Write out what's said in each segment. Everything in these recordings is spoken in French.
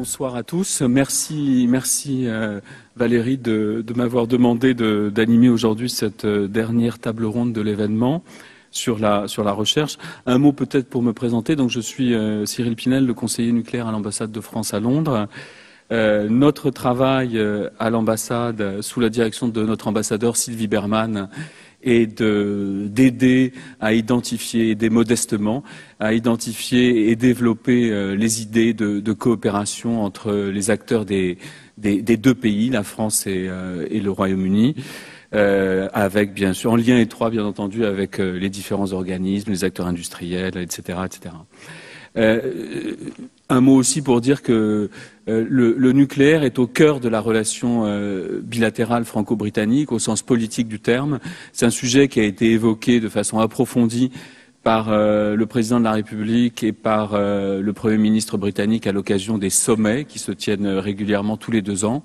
bonsoir à tous. Merci Valérie de m'avoir demandé d'animer aujourd'hui cette dernière table ronde de l'événement sur la recherche. Un mot peut-être pour me présenter. Donc, je suis Cyril Pinel, le conseiller nucléaire à l'ambassade de France à Londres. Notre travail à l'ambassade, sous la direction de notre ambassadeur Sylvie Berman, et d'aider à identifier, aider modestement, à identifier et développer les idées de coopération entre les acteurs des deux pays, la France et le Royaume-Uni, avec bien sûr, en lien étroit bien entendu avec les différents organismes, les acteurs industriels, etc., etc. Un mot aussi pour dire que le nucléaire est au cœur de la relation bilatérale franco-britannique au sens politique du terme. C'est un sujet qui a été évoqué de façon approfondie par le président de la République et par le Premier ministre britannique à l'occasion des sommets qui se tiennent régulièrement tous les 2 ans.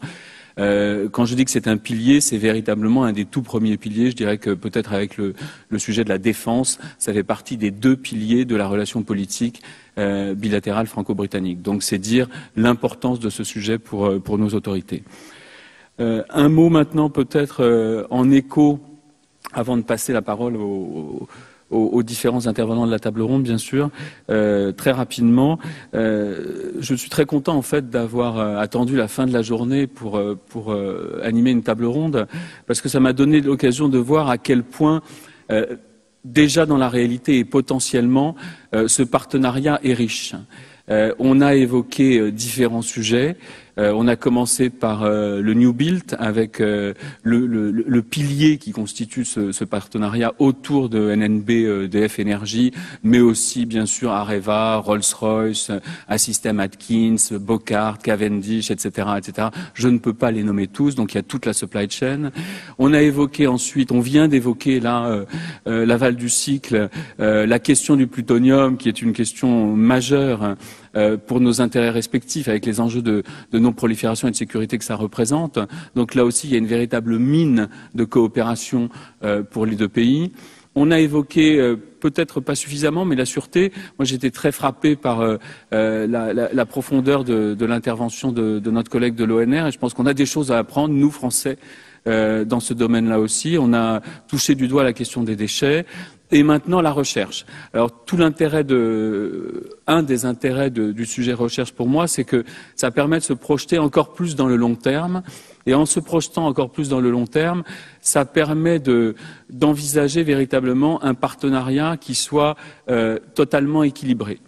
Quand je dis que c'est un pilier, c'est véritablement un des tout premiers piliers. Je dirais que peut-être avec le sujet de la défense, ça fait partie des 2 piliers de la relation politique bilatérale franco-britannique. Donc c'est dire l'importance de ce sujet pour nos autorités. Un mot maintenant peut-être en écho, avant de passer la parole aux différents intervenants de la table ronde, bien sûr, très rapidement. Je suis très content en fait d'avoir attendu la fin de la journée pour animer une table ronde, parce que ça m'a donné l'occasion de voir à quel point déjà dans la réalité et potentiellement ce partenariat est riche. On a évoqué différents sujets. On a commencé par le New Build avec le pilier qui constitue ce partenariat autour de NNB, EDF Energy, mais aussi bien sûr Areva, Rolls-Royce, Assystem Atkins, Bocard, Cavendish, etc., etc. Je ne peux pas les nommer tous, donc il y a toute la supply chain. On a évoqué ensuite, on vient d'évoquer là l'aval du cycle, la question du plutonium qui est une question majeure pour nos intérêts respectifs avec les enjeux de non-prolifération et de sécurité que ça représente. Donc là aussi, il y a une véritable mine de coopération pour les 2 pays. On a évoqué, peut-être pas suffisamment, mais la sûreté. Moi, j'étais très frappé par la profondeur de l'intervention de notre collègue de l'ONR, et je pense qu'on a des choses à apprendre, nous, Français, dans ce domaine-là aussi. On a touché du doigt la question des déchets. Et maintenant, la recherche. Alors, un des intérêts du sujet recherche pour moi, c'est que ça permet de se projeter encore plus dans le long terme. Et en se projetant encore plus dans le long terme, ça permet d'envisager véritablement un partenariat qui soit totalement équilibré.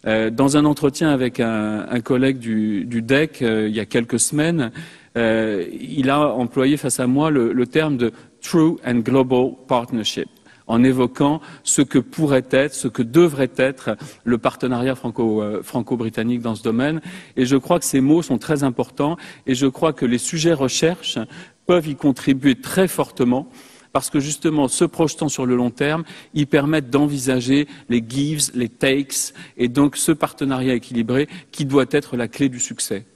Dans un entretien avec un collègue du DEC il y a quelques semaines, il a employé face à moi le terme de True and Global Partnership, en évoquant ce que pourrait être, ce que devrait être le partenariat franco-britannique dans ce domaine. Et je crois que ces mots sont très importants, et je crois que les sujets recherche peuvent y contribuer très fortement, parce que justement, se projetant sur le long terme, ils permettent d'envisager les gives, les takes, et donc ce partenariat équilibré qui doit être la clé du succès.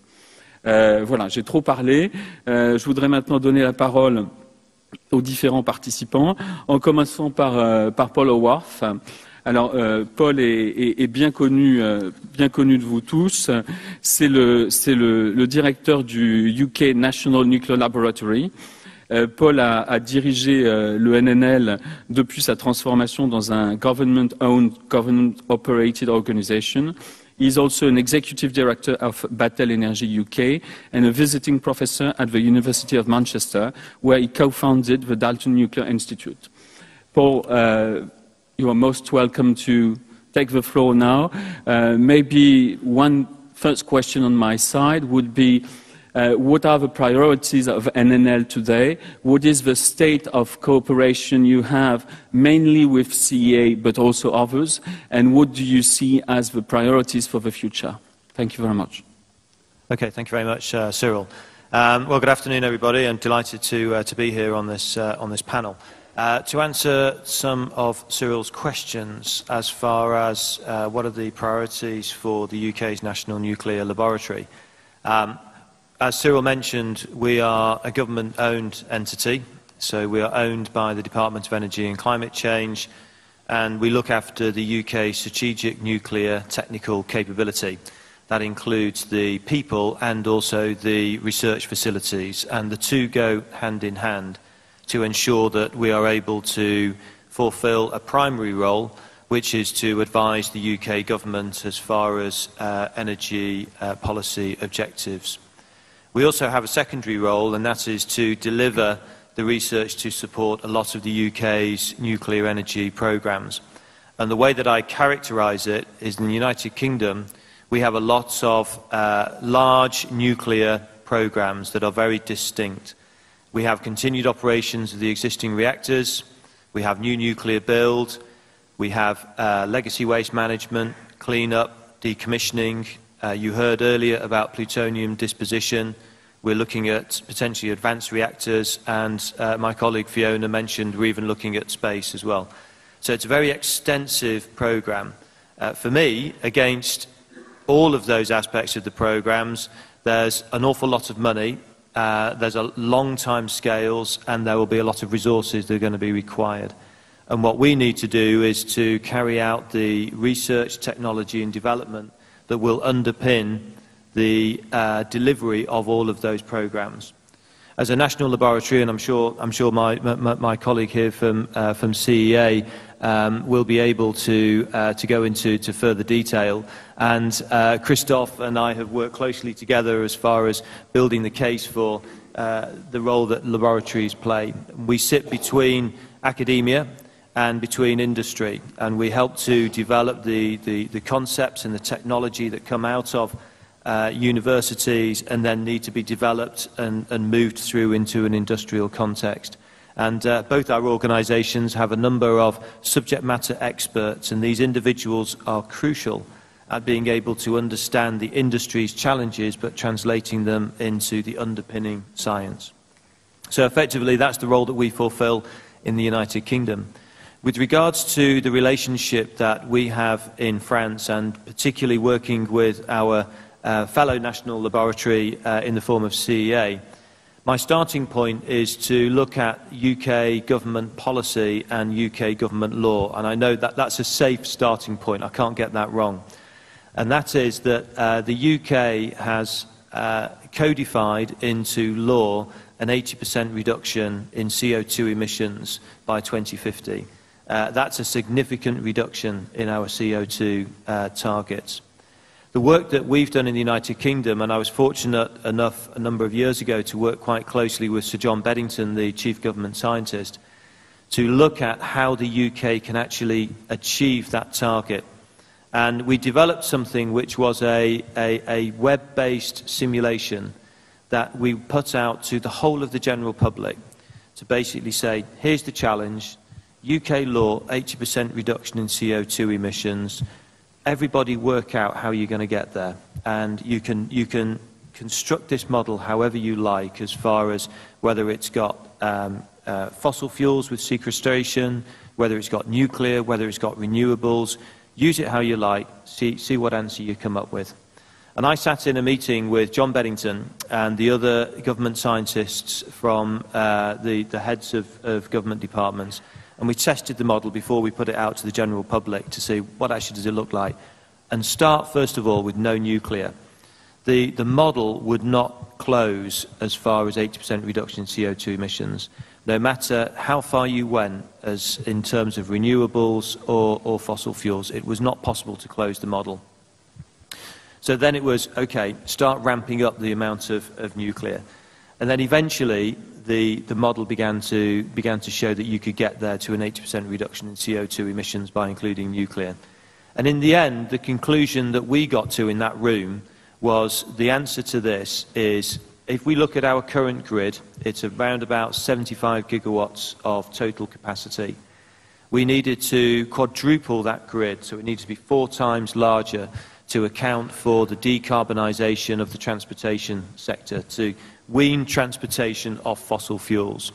Voilà, j'ai trop parlé. Je voudrais maintenant donner la parole aux différents participants, en commençant par Paul Howarth. Alors, Paul est bien connu de vous tous. C'est le directeur du UK National Nuclear Laboratory. Paul a dirigé le NNL depuis sa transformation dans un government-owned, government-operated organization. He's also an executive director of Battelle Energy UK and a visiting professor at the University of Manchester, where he co-founded the Dalton Nuclear Institute. Paul, you are most welcome to take the floor now. Maybe one first question on my side would be, what are the priorities of NNL today? What is the state of cooperation you have, mainly with CEA, but also others? And what do you see as the priorities for the future? Thank you very much. Okay, thank you very much, Cyril. Well, good afternoon, everybody, and delighted to be here on this panel. To answer some of Cyril's questions as far as what are the priorities for the UK's National Nuclear Laboratory, as Cyril mentioned, we are a government-owned entity, so we are owned by the Department of Energy and Climate Change, and we look after the UK's strategic nuclear technical capability. That includes the people and also the research facilities, and the two go hand in hand to ensure that we are able to fulfil a primary role, which is to advise the UK government as far as energy policy objectives. We also have a secondary role, and that is to deliver the research to support a lot of the UK's nuclear energy programmes. And the way that I characterise it is, in the United Kingdom, we have a lot of large nuclear programmes that are very distinct. We have continued operations of the existing reactors, we have new nuclear build, we have legacy waste management, clean-up, decommissioning. You heard earlier about plutonium disposition. We're looking at potentially advanced reactors, and my colleague Fiona mentioned we're even looking at space as well. So it's a very extensive programme. For me, against all of those aspects of the programmes, there's an awful lot of money, there's a long time scales, and there will be a lot of resources that are going to be required. And what we need to do is to carry out the research, technology and development that will underpin the delivery of all of those programmes. As a national laboratory, and I'm sure my colleague here from CEA will be able to go into further detail. And Christophe and I have worked closely together as far as building the case for the role that laboratories play. We sit between academia and between industry, and we help to develop the concepts and the technology that come out of universities and then need to be developed and moved through into an industrial context. And both our organisations have a number of subject matter experts, and these individuals are crucial at being able to understand the industry's challenges but translating them into the underpinning science. So effectively that's the role that we fulfil in the United Kingdom. With regards to the relationship that we have in France, and particularly working with our fellow national laboratory in the form of CEA, my starting point is to look at UK government policy and UK government law, and I know that that's a safe starting point, I can't get that wrong. And that is that the UK has codified into law an 80% reduction in CO2 emissions by 2050. That's a significant reduction in our CO2 targets. The work that we've done in the United Kingdom, and I was fortunate enough a number of years ago to work quite closely with Sir John Beddington, the Chief Government Scientist, to look at how the UK can actually achieve that target. And we developed something which was a web-based simulation that we put out to the whole of the general public to basically say, here's the challenge, UK law, 80% reduction in CO2 emissions. Everybody work out how you're going to get there, and you can construct this model however you like, as far as whether it's got fossil fuels with sequestration, whether it's got nuclear, whether it's got renewables. Use it how you like, see what answer you come up with. And I sat in a meeting with John Beddington and the other government scientists from the heads of government departments, and we tested the model before we put it out to the general public to see what actually does it look like. And start, first of all, with no nuclear. The model would not close as far as 80% reduction in CO2 emissions, no matter how far you went as in terms of renewables or fossil fuels. It was not possible to close the model. So then it was, okay, start ramping up the amount of nuclear. And then eventually the model began to show that you could get there to an 80% reduction in CO2 emissions by including nuclear. And in the end, the conclusion that we got to in that room was the answer to this is, if we look at our current grid, it's around about 75 gigawatts of total capacity. We needed to quadruple that grid, so it needs to be 4 times larger to account for the decarbonisation of the transportation sector, to wean transportation off fossil fuels.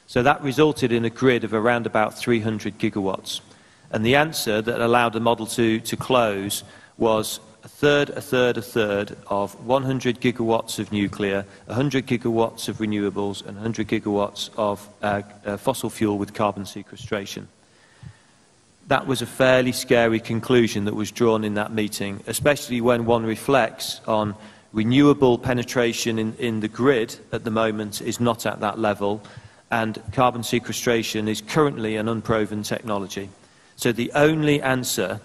So that resulted in a grid of around about 300 gigawatts. And the answer that allowed the model to close was a third of 100 gigawatts of nuclear, 100 gigawatts of renewables, and 100 gigawatts of fossil fuel with carbon sequestration. that was a fairly scary conclusion that was drawn in that meeting, especially when one reflects on renewable penetration in the grid at the moment is not at that level, and carbon sequestration is currently an unproven technology. So the only answer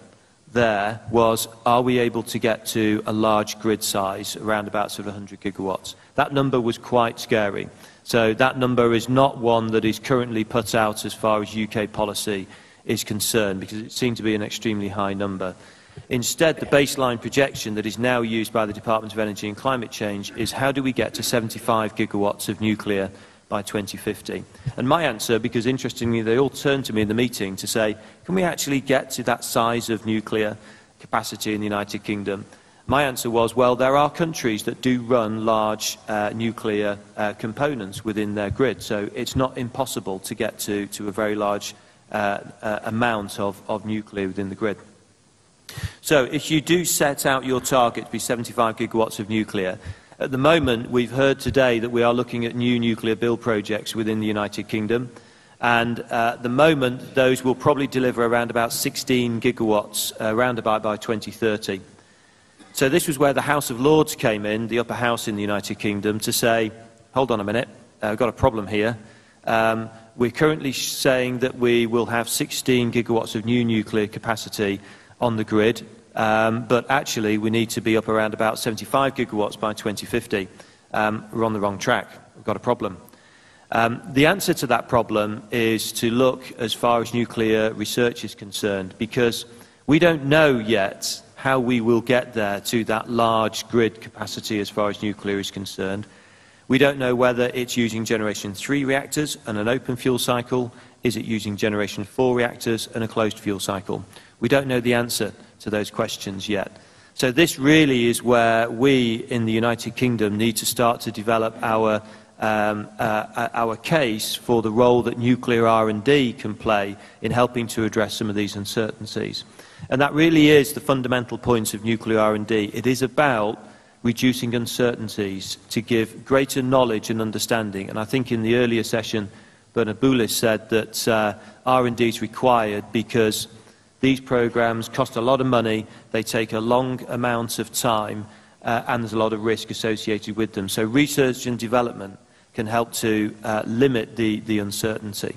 there was, are we able to get to a large grid size, around about sort of 100 gigawatts? That number was quite scary. So that number is not one that is currently put out as far as UK policy is concerned, because it seemed to be an extremely high number. Instead, the baseline projection that is now used by the Department of Energy and Climate Change is, how do we get to 75 gigawatts of nuclear by 2050? And my answer, because interestingly they all turned to me in the meeting to say, can we actually get to that size of nuclear capacity in the United Kingdom? My answer was, well, there are countries that do run large nuclear components within their grid, so it's not impossible to get to a very large amount of nuclear within the grid. So if you do set out your target to be 75 gigawatts of nuclear, at the moment we've heard today that we are looking at new nuclear build projects within the United Kingdom, and at the moment those will probably deliver around about 16 gigawatts around about by 2030. So this was where the House of Lords came in, the upper house in the United Kingdom, to say, hold on a minute, we've got a problem here. We're currently saying that we will have 16 gigawatts of new nuclear capacity on the grid, but actually we need to be up around about 75 gigawatts by 2050. We're on the wrong track. We've got a problem. The answer to that problem is to look as far as nuclear research is concerned, because we don't know yet how we will get there to that large grid capacity as far as nuclear is concerned. We don't know whether it's using Generation 3 reactors and an open fuel cycle. Is it using Generation 4 reactors and a closed fuel cycle? We don't know the answer to those questions yet. So this really is where we in the United Kingdom need to start to develop our case for the role that nuclear R&D can play in helping to address some of these uncertainties. And that really is the fundamental point of nuclear R&D. It is about reducing uncertainties to give greater knowledge and understanding. And I think in the earlier session, Bernard Boulis said that R&D is required because these programs cost a lot of money, they take a long amount of time, and there's a lot of risk associated with them. So research and development can help to limit the uncertainty.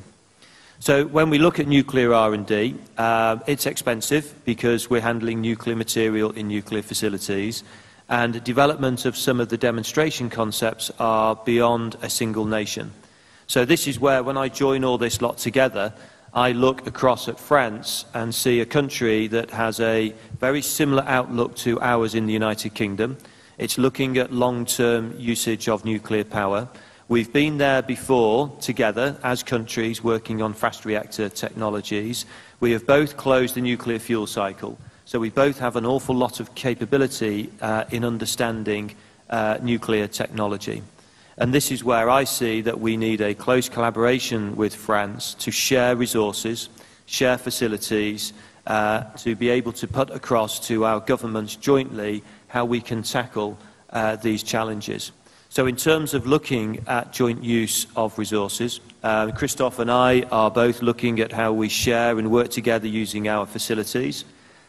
So when we look at nuclear R&D, it's expensive because we're handling nuclear material in nuclear facilities, and development of some of the demonstration concepts are beyond a single nation. So this is where, when I join all this lot together, I look across at France and see a country that has a very similar outlook to ours in the United Kingdom. It's looking at long-term usage of nuclear power. We've been there before together as countries working on fast reactor technologies. We have both closed the nuclear fuel cycle, so we both have an awful lot of capability in understanding nuclear technology. And this is where I see that we need a close collaboration with France to share resources, share facilities, to be able to put across to our governments jointly how we can tackle these challenges. So in terms of looking at joint use of resources, Christophe and I are both looking at how we share and work together using our facilities.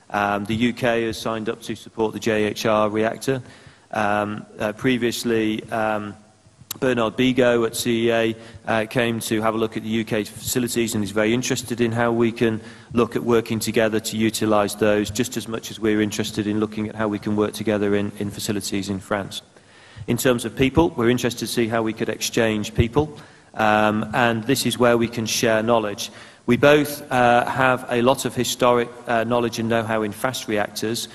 The UK has signed up to support the JHR reactor. Previously, Bernard Bigot at CEA came to have a look at the UK facilities and is very interested in how we can look at working together to utilise those, just as much as we're interested in looking at how we can work together in facilities in France. In terms of people, we're interested to see how we could exchange people, and this is where we can share knowledge. We both have a lot of historic knowledge and know-how in fast reactors.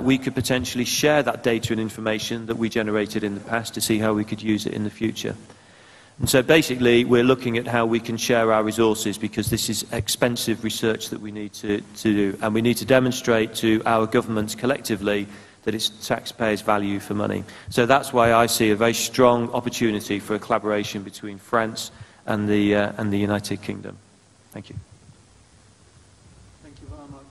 We could potentially share that data and information that we generated in the past to see how we could use it in the future. And so basically we're looking at how we can share our resources, because this is expensive research that we need to do, and we need to demonstrate to our governments collectively that it's taxpayers' value for money. So that's why I see a very strong opportunity for a collaboration between France and the United Kingdom. Thank you. Thank you very much.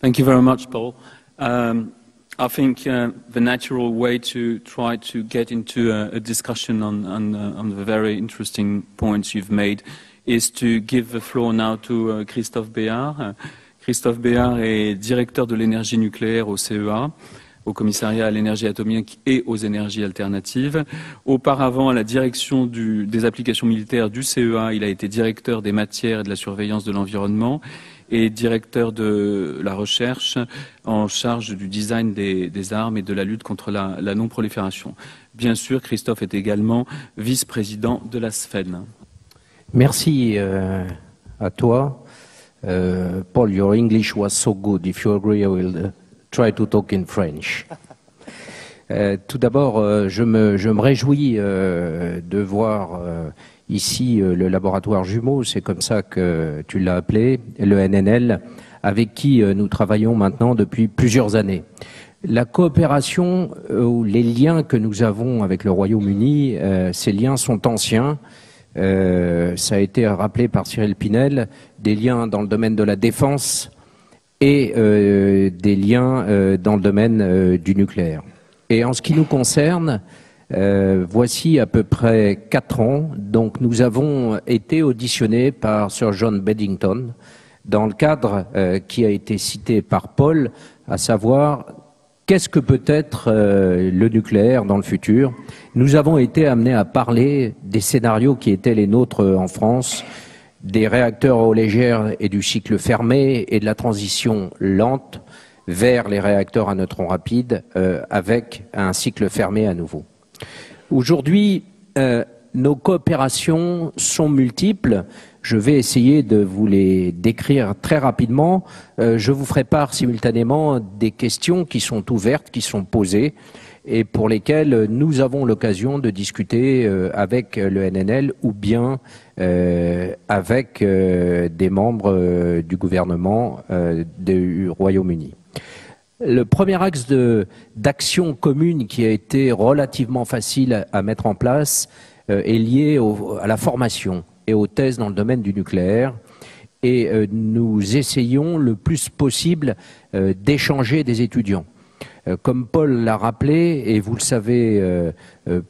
Thank you very much, Paul. I think the natural way to try to get into a discussion on the very interesting points you've made is to give the floor now to Christophe Béard. Christophe Béard est directeur de l'énergie nucléaire au CEA, au commissariat à l'énergie atomique et aux énergies alternatives. Auparavant, à la direction des applications militaires du CEA, il a été directeur des matières et de la surveillance de l'environnement et directeur de la recherche en charge du design des armes et de la lutte contre la non-prolifération. Bien sûr, Christophe est également vice-président de la SFEN. Merci à toi. Paul, your English was so good. If you agree, I will try to talk in French. Tout d'abord, je me réjouis de voir ici le laboratoire jumeau, c'est comme ça que tu l'as appelé, le NNL, avec qui nous travaillons maintenant depuis plusieurs années. La coopération ou les liens que nous avons avec le Royaume-Uni, ces liens sont anciens. Ça a été rappelé par Cyril Pinel, des liens dans le domaine de la défense et des liens dans le domaine du nucléaire. Et en ce qui nous concerne, voici à peu près 4 ans, donc nous avons été auditionnés par Sir John Beddington dans le cadre qui a été cité par Paul, à savoir qu'est-ce que peut être le nucléaire dans le futur. Nous avons été amenés à parler des scénarios qui étaient les nôtres en France, des réacteurs à eau légère et du cycle fermé et de la transition lente vers les réacteurs à neutrons rapides avec un cycle fermé à nouveau. Aujourd'hui, nos coopérations sont multiples. Je vais essayer de vous les décrire très rapidement. Je vous ferai part simultanément des questions qui sont ouvertes, qui sont posées et pour lesquelles nous avons l'occasion de discuter avec le NNL ou bien avec des membres du gouvernement du Royaume-Uni. Le premier axe d'action commune qui a été relativement facile à mettre en place est lié à la formation et aux thèses dans le domaine du nucléaire. Et nous essayons le plus possible d'échanger des étudiants. Comme Paul l'a rappelé, et vous le savez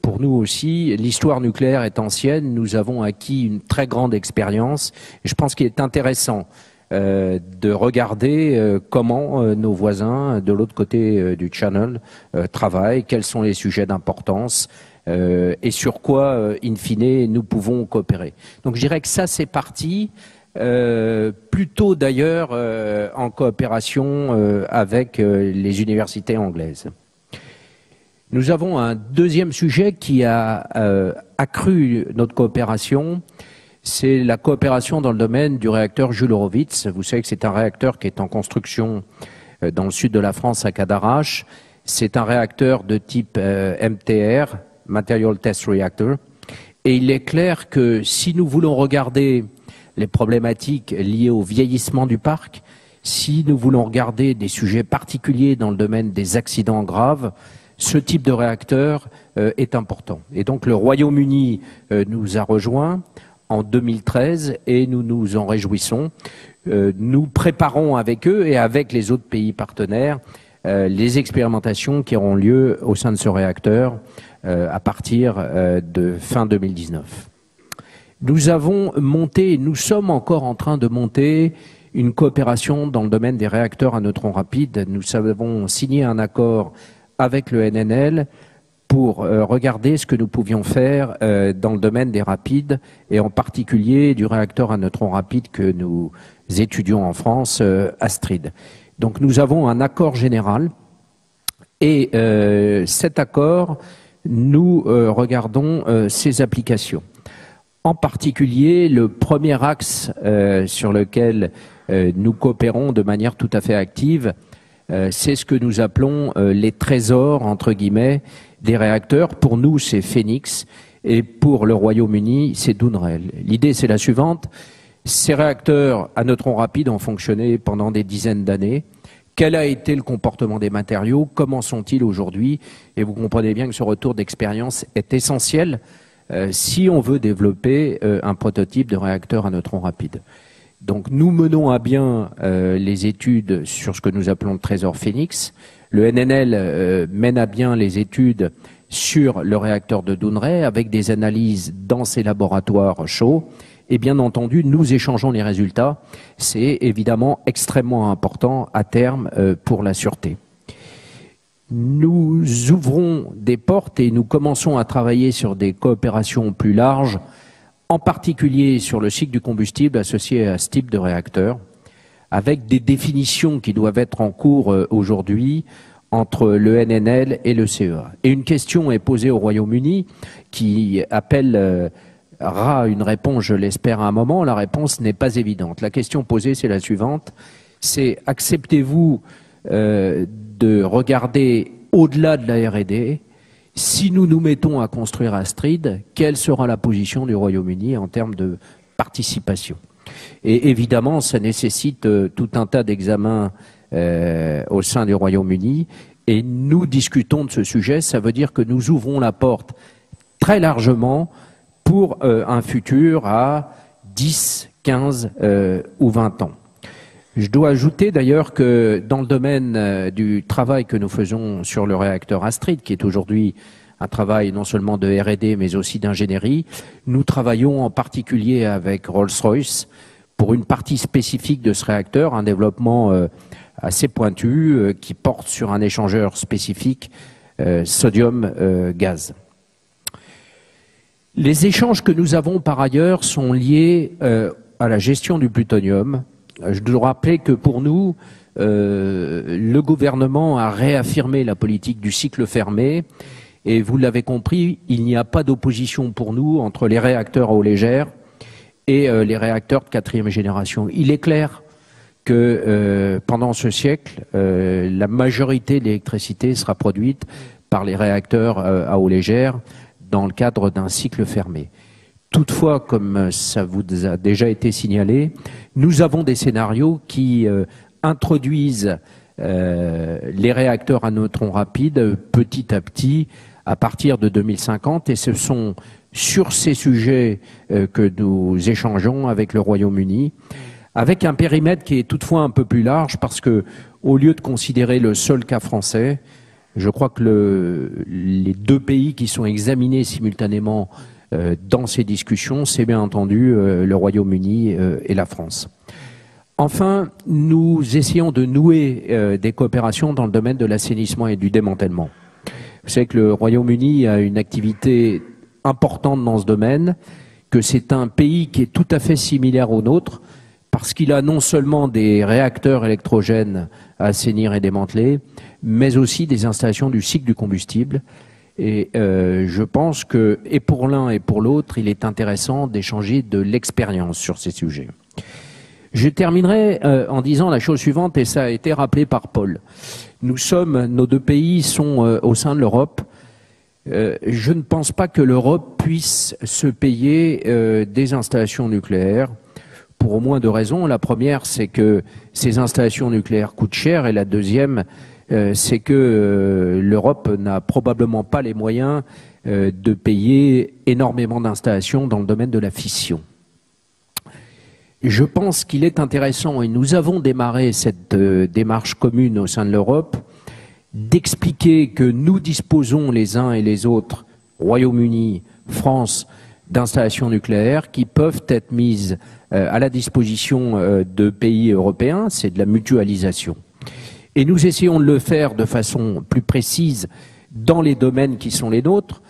pour nous aussi, l'histoire nucléaire est ancienne, nous avons acquis une très grande expérience. Et je pense qu'il est intéressant de regarder comment nos voisins de l'autre côté du Channel travaillent, quels sont les sujets d'importance et sur quoi, in fine, nous pouvons coopérer. Donc je dirais que ça, c'est parti, plutôt d'ailleurs en coopération avec les universités anglaises. Nous avons un deuxième sujet qui a accru notre coopération, c'est la coopération dans le domaine du réacteur Jules Horowitz. Vous savez que c'est un réacteur qui est en construction dans le sud de la France, à Cadarache. C'est un réacteur de type MTR, Material Test Reactor. Et il est clair que si nous voulons regarder les problématiques liées au vieillissement du parc, si nous voulons regarder des sujets particuliers dans le domaine des accidents graves, ce type de réacteur est important. Et donc le Royaume-Uni nous a rejoints en 2013 et nous nous en réjouissons. Nous préparons avec eux et avec les autres pays partenaires les expérimentations qui auront lieu au sein de ce réacteur à partir de fin 2019. Nous avons monté, nous sommes encore en train de monter une coopération dans le domaine des réacteurs à neutrons rapides. Nous avons signé un accord avec le NNL pour regarder ce que nous pouvions faire dans le domaine des rapides et en particulier du réacteur à neutrons rapides que nous étudions en France, Astrid. Donc nous avons un accord général et cet accord, nous regardons ses applications. En particulier, le premier axe sur lequel nous coopérons de manière tout à fait active, c'est ce que nous appelons les trésors, entre guillemets, des réacteurs. Pour nous, c'est Phoenix, et pour le Royaume-Uni, c'est Dounrel. L'idée, c'est la suivante. Ces réacteurs à neutrons rapides ont fonctionné pendant des dizaines d'années. Quel a été le comportement des matériaux? Comment sont-ils aujourd'hui? Et vous comprenez bien que ce retour d'expérience est essentiel si on veut développer un prototype de réacteur à neutrons rapides. Donc nous menons à bien les études sur ce que nous appelons le trésor Phoenix. Le NNL mène à bien les études sur le réacteur de Dounreay avec des analyses dans ses laboratoires chauds. et bien entendu, nous échangeons les résultats. C'est évidemment extrêmement important à terme pour la sûreté. Nous ouvrons des portes et nous commençons à travailler sur des coopérations plus larges, en particulier sur le cycle du combustible associé à ce type de réacteur, avec des définitions qui doivent être en cours aujourd'hui entre le NNL et le CEA. Et une question est posée au Royaume-Uni qui appellera une réponse, je l'espère, à un moment. La réponse n'est pas évidente. La question posée, c'est la suivante. C'est acceptez-vous de regarder au-delà de la R&D? Si nous nous mettons à construire Astrid, quelle sera la position du Royaume-Uni en termes de participation? Et évidemment, ça nécessite tout un tas d'examens au sein du Royaume-Uni, et nous discutons de ce sujet. Ça veut dire que nous ouvrons la porte très largement pour un futur à 10, 15 ou 20 ans. Je dois ajouter d'ailleurs que dans le domaine du travail que nous faisons sur le réacteur Astrid, qui est aujourd'hui un travail non seulement de R&D mais aussi d'ingénierie, nous travaillons en particulier avec Rolls-Royce pour une partie spécifique de ce réacteur, un développement assez pointu qui porte sur un échangeur spécifique sodium-gaz. Les échanges que nous avons par ailleurs sont liés à la gestion du plutonium. Je dois rappeler que pour nous, le gouvernement a réaffirmé la politique du cycle fermé et vous l'avez compris, il n'y a pas d'opposition pour nous entre les réacteurs à eau légère et les réacteurs de 4e génération. Il est clair que pendant ce siècle, la majorité de l'électricité sera produite par les réacteurs à eau légère dans le cadre d'un cycle fermé. Toutefois, comme ça vous a déjà été signalé, nous avons des scénarios qui introduisent les réacteurs à neutrons rapides petit à petit à partir de 2050, et ce sont sur ces sujets que nous échangeons avec le Royaume-Uni, avec un périmètre qui est toutefois un peu plus large, parce que au lieu de considérer le seul cas français, je crois que les deux pays qui sont examinés simultanément dans ces discussions, c'est bien entendu le Royaume-Uni et la France. Enfin, nous essayons de nouer des coopérations dans le domaine de l'assainissement et du démantèlement. Vous savez que le Royaume-Uni a une activité importante dans ce domaine, que c'est un pays qui est tout à fait similaire au nôtre, parce qu'il a non seulement des réacteurs électrogènes à assainir et démanteler, mais aussi des installations du cycle du combustible. Et je pense que, et pour l'un et pour l'autre, il est intéressant d'échanger de l'expérience sur ces sujets. Je terminerai en disant la chose suivante, et ça a été rappelé par Paul. Nos deux pays sont au sein de l'Europe. Je ne pense pas que l'Europe puisse se payer des installations nucléaires, pour au moins deux raisons. La première, c'est que ces installations nucléaires coûtent cher, et la deuxième, c'est que l'Europe n'a probablement pas les moyens de payer énormément d'installations dans le domaine de la fission. Je pense qu'il est intéressant, et nous avons démarré cette démarche commune au sein de l'Europe, d'expliquer que nous disposons les uns et les autres, Royaume-Uni, France, d'installations nucléaires qui peuvent être mises à la disposition de pays européens. C'est de la mutualisation. Et nous essayons de le faire de façon plus précise dans les domaines qui sont les nôtres.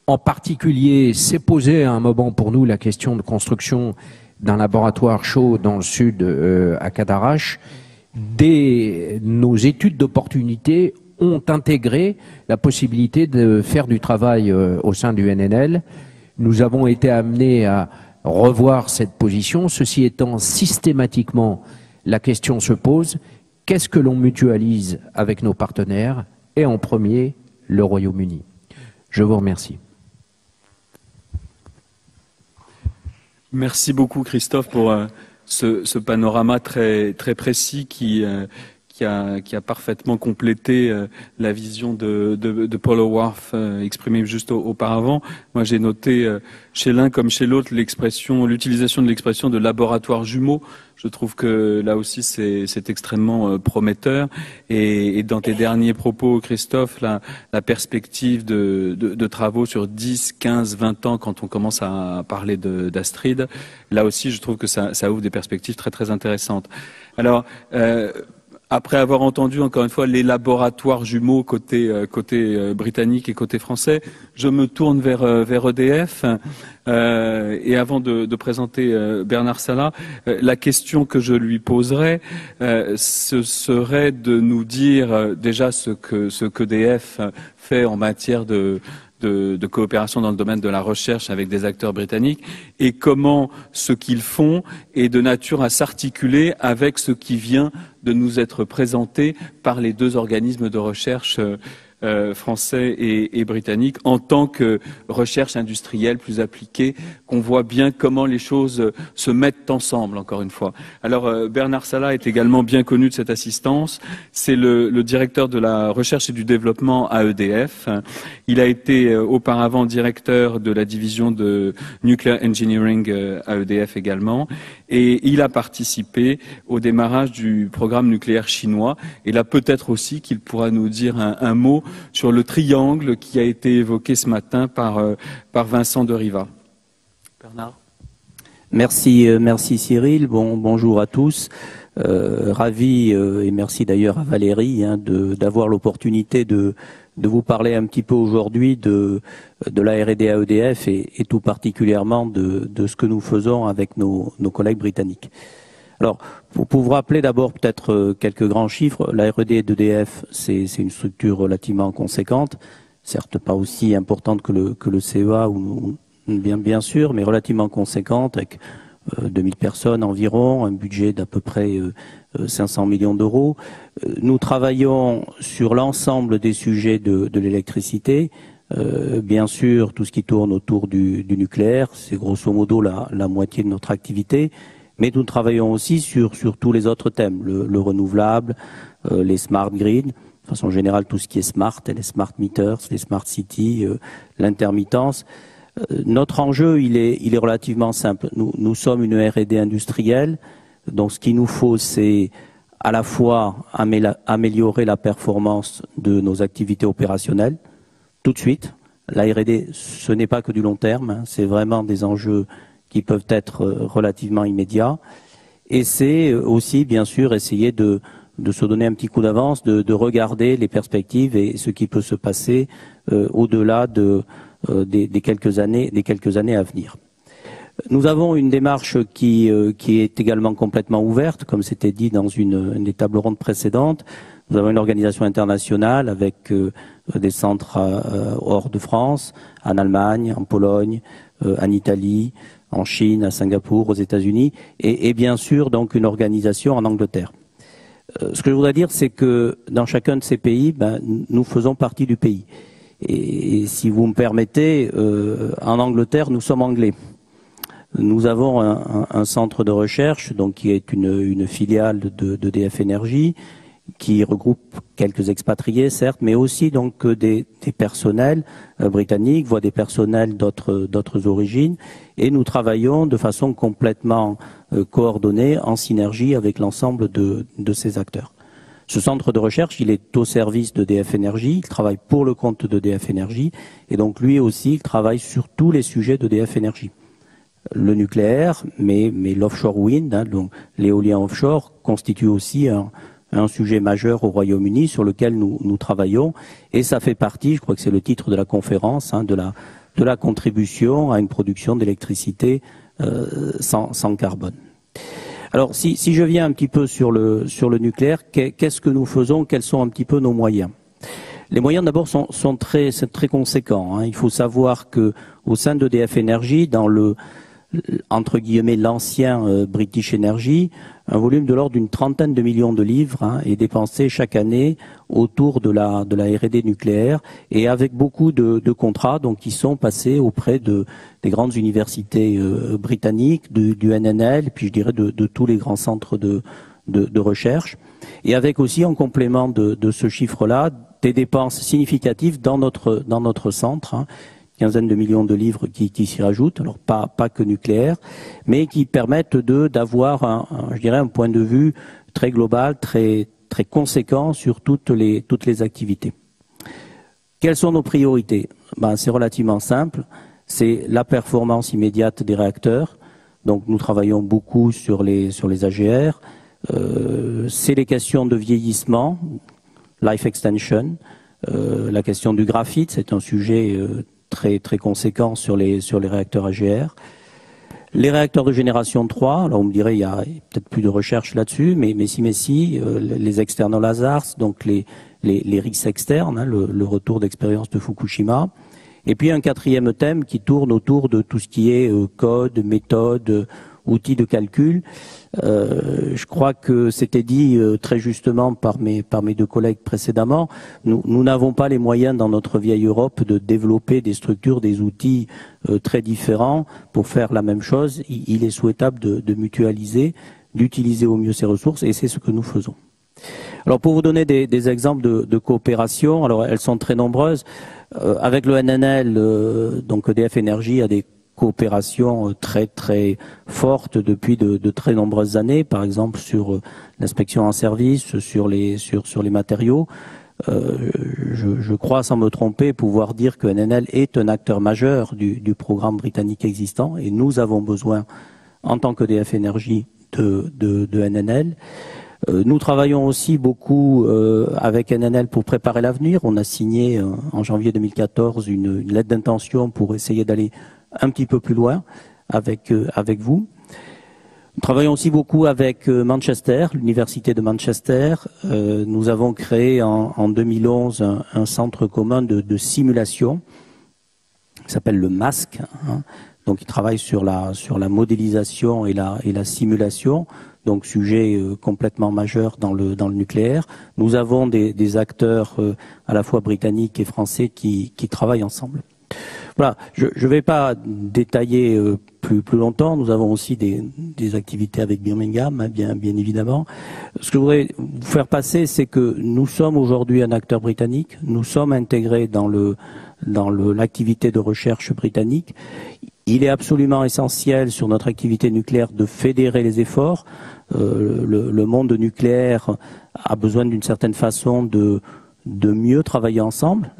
En particulier, s'est posé à un moment pour nous la question de construction d'un laboratoire chaud dans le sud à Cadarache. Nos études d'opportunité ont intégré la possibilité de faire du travail au sein du NNL. Nous avons été amenés à revoir cette position. Ceci étant, systématiquement, la question se pose: qu'est-ce que l'on mutualise avec nos partenaires, et en premier, le Royaume-Uni? Je vous remercie. Merci beaucoup Christophe pour ce panorama très précis qui qui a parfaitement complété la vision de Paul Haworth exprimée juste auparavant. Moi, j'ai noté chez l'un comme chez l'autre l'utilisation de l'expression de laboratoire jumeau. Je trouve que là aussi c'est extrêmement prometteur. Et dans tes derniers propos, Christophe, la perspective de travaux sur 10, 15, 20 ans quand on commence à parler d'Astrid, là aussi je trouve que ça ouvre des perspectives très très intéressantes. Alors, après avoir entendu encore une fois les laboratoires jumeaux côté britannique et côté français, je me tourne vers EDF et avant de présenter Bernard Salat, la question que je lui poserais, ce serait de nous dire déjà ce qu'EDF fait en matière de coopération dans le domaine de la recherche avec des acteurs britanniques et comment ce qu'ils font est de nature à s'articuler avec ce qui vient de nous être présenté par les deux organismes de recherche français et britannique en tant que recherche industrielle plus appliquée, qu'on voit bien comment les choses se mettent ensemble, encore une fois. Alors Bernard Salat est également bien connu de cette assistance. C'est le directeur de la recherche et du développement à EDF. Il a été auparavant directeur de la division de Nuclear Engineering à EDF également. Et il a participé au démarrage du programme nucléaire chinois. Et là, peut-être aussi qu'il pourra nous dire un mot sur le triangle qui a été évoqué ce matin par Vincent de Riva. Bernard. Merci Cyril. Bonjour à tous. Ravi et merci d'ailleurs à Valérie d'avoir l'opportunité de vous parler un petit peu aujourd'hui de la R&D à EDF et tout particulièrement de ce que nous faisons avec nos collègues britanniques. Alors, pour vous rappeler d'abord peut-être quelques grands chiffres, la R&D d'EDF, c'est une structure relativement conséquente, certes pas aussi importante que le CEA, bien sûr, mais relativement conséquente, avec 2000 personnes environ, un budget d'à peu près 500 millions d'euros. Nous travaillons sur l'ensemble des sujets de l'électricité. Bien sûr, tout ce qui tourne autour du nucléaire, c'est grosso modo la moitié de notre activité. Mais nous travaillons aussi sur tous les autres thèmes, le renouvelable, les smart grids, de façon générale tout ce qui est smart, les smart meters, les smart cities, l'intermittence. Notre enjeu, il est relativement simple. Nous sommes une R&D industrielle, donc ce qu'il nous faut, c'est à la fois améliorer la performance de nos activités opérationnelles, tout de suite. La R&D, ce n'est pas que du long terme, c'est vraiment des enjeux qui peuvent être relativement immédiats. Et c'est aussi, bien sûr, essayer de se donner un petit coup d'avance, de regarder les perspectives et ce qui peut se passer au-delà des quelques années à venir. Nous avons une démarche qui est également complètement ouverte, comme c'était dit dans une des tables rondes précédentes. Nous avons une organisation internationale avec des centres hors de France, en Allemagne, en Pologne, en Italie, en Chine, à Singapour, aux États-Unis, et bien sûr donc une organisation en Angleterre. Ce que je voudrais dire, c'est que dans chacun de ces pays, nous faisons partie du pays. Et si vous me permettez, en Angleterre, nous sommes anglais. Nous avons un centre de recherche, donc qui est une filiale d'EDF Energy, qui regroupe quelques expatriés, certes, mais aussi donc des personnels britanniques, voire des personnels d'autres origines, et nous travaillons de façon complètement coordonnée, en synergie avec l'ensemble de ces acteurs. Ce centre de recherche, il est au service d'EDF Energy, il travaille pour le compte d'EDF Energy, et donc lui aussi, il travaille sur tous les sujets d'EDF Energy. Le nucléaire, mais l'offshore wind, donc l'éolien offshore, constitue aussi un sujet majeur au Royaume-Uni sur lequel nous travaillons, et ça fait partie, je crois que c'est le titre de la conférence, de la contribution à une production d'électricité sans carbone. Alors si je viens un petit peu sur le nucléaire, qu'est-ce que nous faisons, quels sont un petit peu nos moyens? Les moyens d'abord sont très conséquents. Il faut savoir que au sein d'EDF Energy, dans entre guillemets l'ancien British Energy, un volume de l'ordre d'une trentaine de millions de livres est dépensé chaque année autour de la R&D nucléaire, et avec beaucoup de contrats donc qui sont passés auprès des grandes universités britanniques, du NNL, puis je dirais de tous les grands centres de de recherche, et avec aussi en complément de ce chiffre-là des dépenses significatives dans notre centre, hein, quinzaine de millions de livres qui s'y rajoutent, alors pas que nucléaire, mais qui permettent d'avoir je dirais un point de vue très global, très conséquent sur toutes les activités. Quelles sont nos priorités? C'est relativement simple. C'est la performance immédiate des réacteurs. Donc nous travaillons beaucoup sur les AGR. C'est les questions de vieillissement, life extension, la question du graphite, c'est un sujet très conséquent sur les réacteurs AGR. Les réacteurs de génération 3, alors on me dirait il y a peut-être plus de recherche là-dessus, mais si, les external hazards, donc les risques externes, hein, le retour d'expérience de Fukushima. Et puis un quatrième thème qui tourne autour de tout ce qui est code, méthode, outils de calcul. Je crois que c'était dit très justement par mes deux collègues précédemment. Nous n'avons pas les moyens dans notre vieille Europe de développer des structures, des outils très différents pour faire la même chose. Il est souhaitable de mutualiser, d'utiliser au mieux ces ressources, et c'est ce que nous faisons. Alors pour vous donner des exemples de coopération, alors elles sont très nombreuses. Avec le NNL, donc EDF Énergie a des coopérations très fortes depuis de très nombreuses années, par exemple sur l'inspection en service, sur les matériaux. Je crois, sans me tromper, pouvoir dire que NNL est un acteur majeur du programme britannique existant, et nous avons besoin, en tant qu'EDF Énergie, de NNL. Nous travaillons aussi beaucoup avec NNL pour préparer l'avenir. On a signé en janvier 2014 une lettre d'intention pour essayer d'aller un petit peu plus loin avec vous. Nous travaillons aussi beaucoup avec Manchester, l'université de Manchester. Nous avons créé en 2011 un centre commun de simulation qui s'appelle le MASC. Hein. Donc il travaille sur la modélisation et la simulation. Donc sujet complètement majeur dans le nucléaire. Nous avons des acteurs à la fois britanniques et français qui travaillent ensemble. Voilà, je ne vais pas détailler plus longtemps. Nous avons aussi des activités avec Birmingham, hein, bien évidemment. Ce que je voudrais vous faire passer, c'est que nous sommes aujourd'hui un acteur britannique. Nous sommes intégrés dans l'activité de recherche britannique. Il est absolument essentiel sur notre activité nucléaire de fédérer les efforts. Le monde nucléaire a besoin d'une certaine façon de mieux travailler ensemble.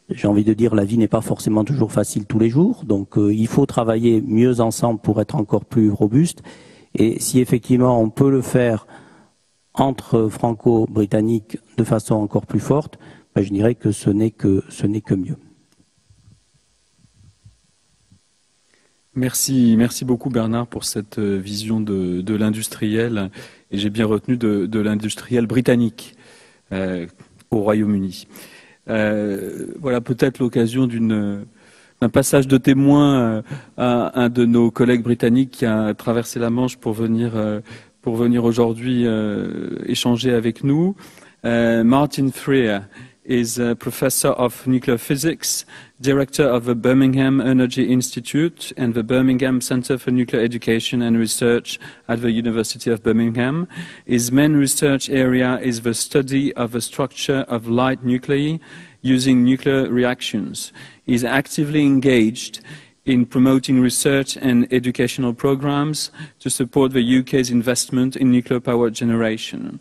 J'ai envie de dire, la vie n'est pas forcément toujours facile tous les jours, donc il faut travailler mieux ensemble pour être encore plus robuste. Et si effectivement on peut le faire entre franco-britanniques de façon encore plus forte, je dirais que ce n'est que mieux. Merci beaucoup Bernard pour cette vision de l'industriel, et j'ai bien retenu de l'industriel britannique au Royaume-Uni. Voilà peut-être l'occasion d'un passage de témoin à un de nos collègues britanniques qui a traversé la Manche pour venir aujourd'hui échanger avec nous. Martin Freer is a professor of nuclear physics, director of the Birmingham Energy Institute and the Birmingham Centre for Nuclear Education and Research at the University of Birmingham. His main research area is the study of the structure of light nuclei using nuclear reactions. He is actively engaged in promoting research and educational programs to support the UK's investment in nuclear power generation.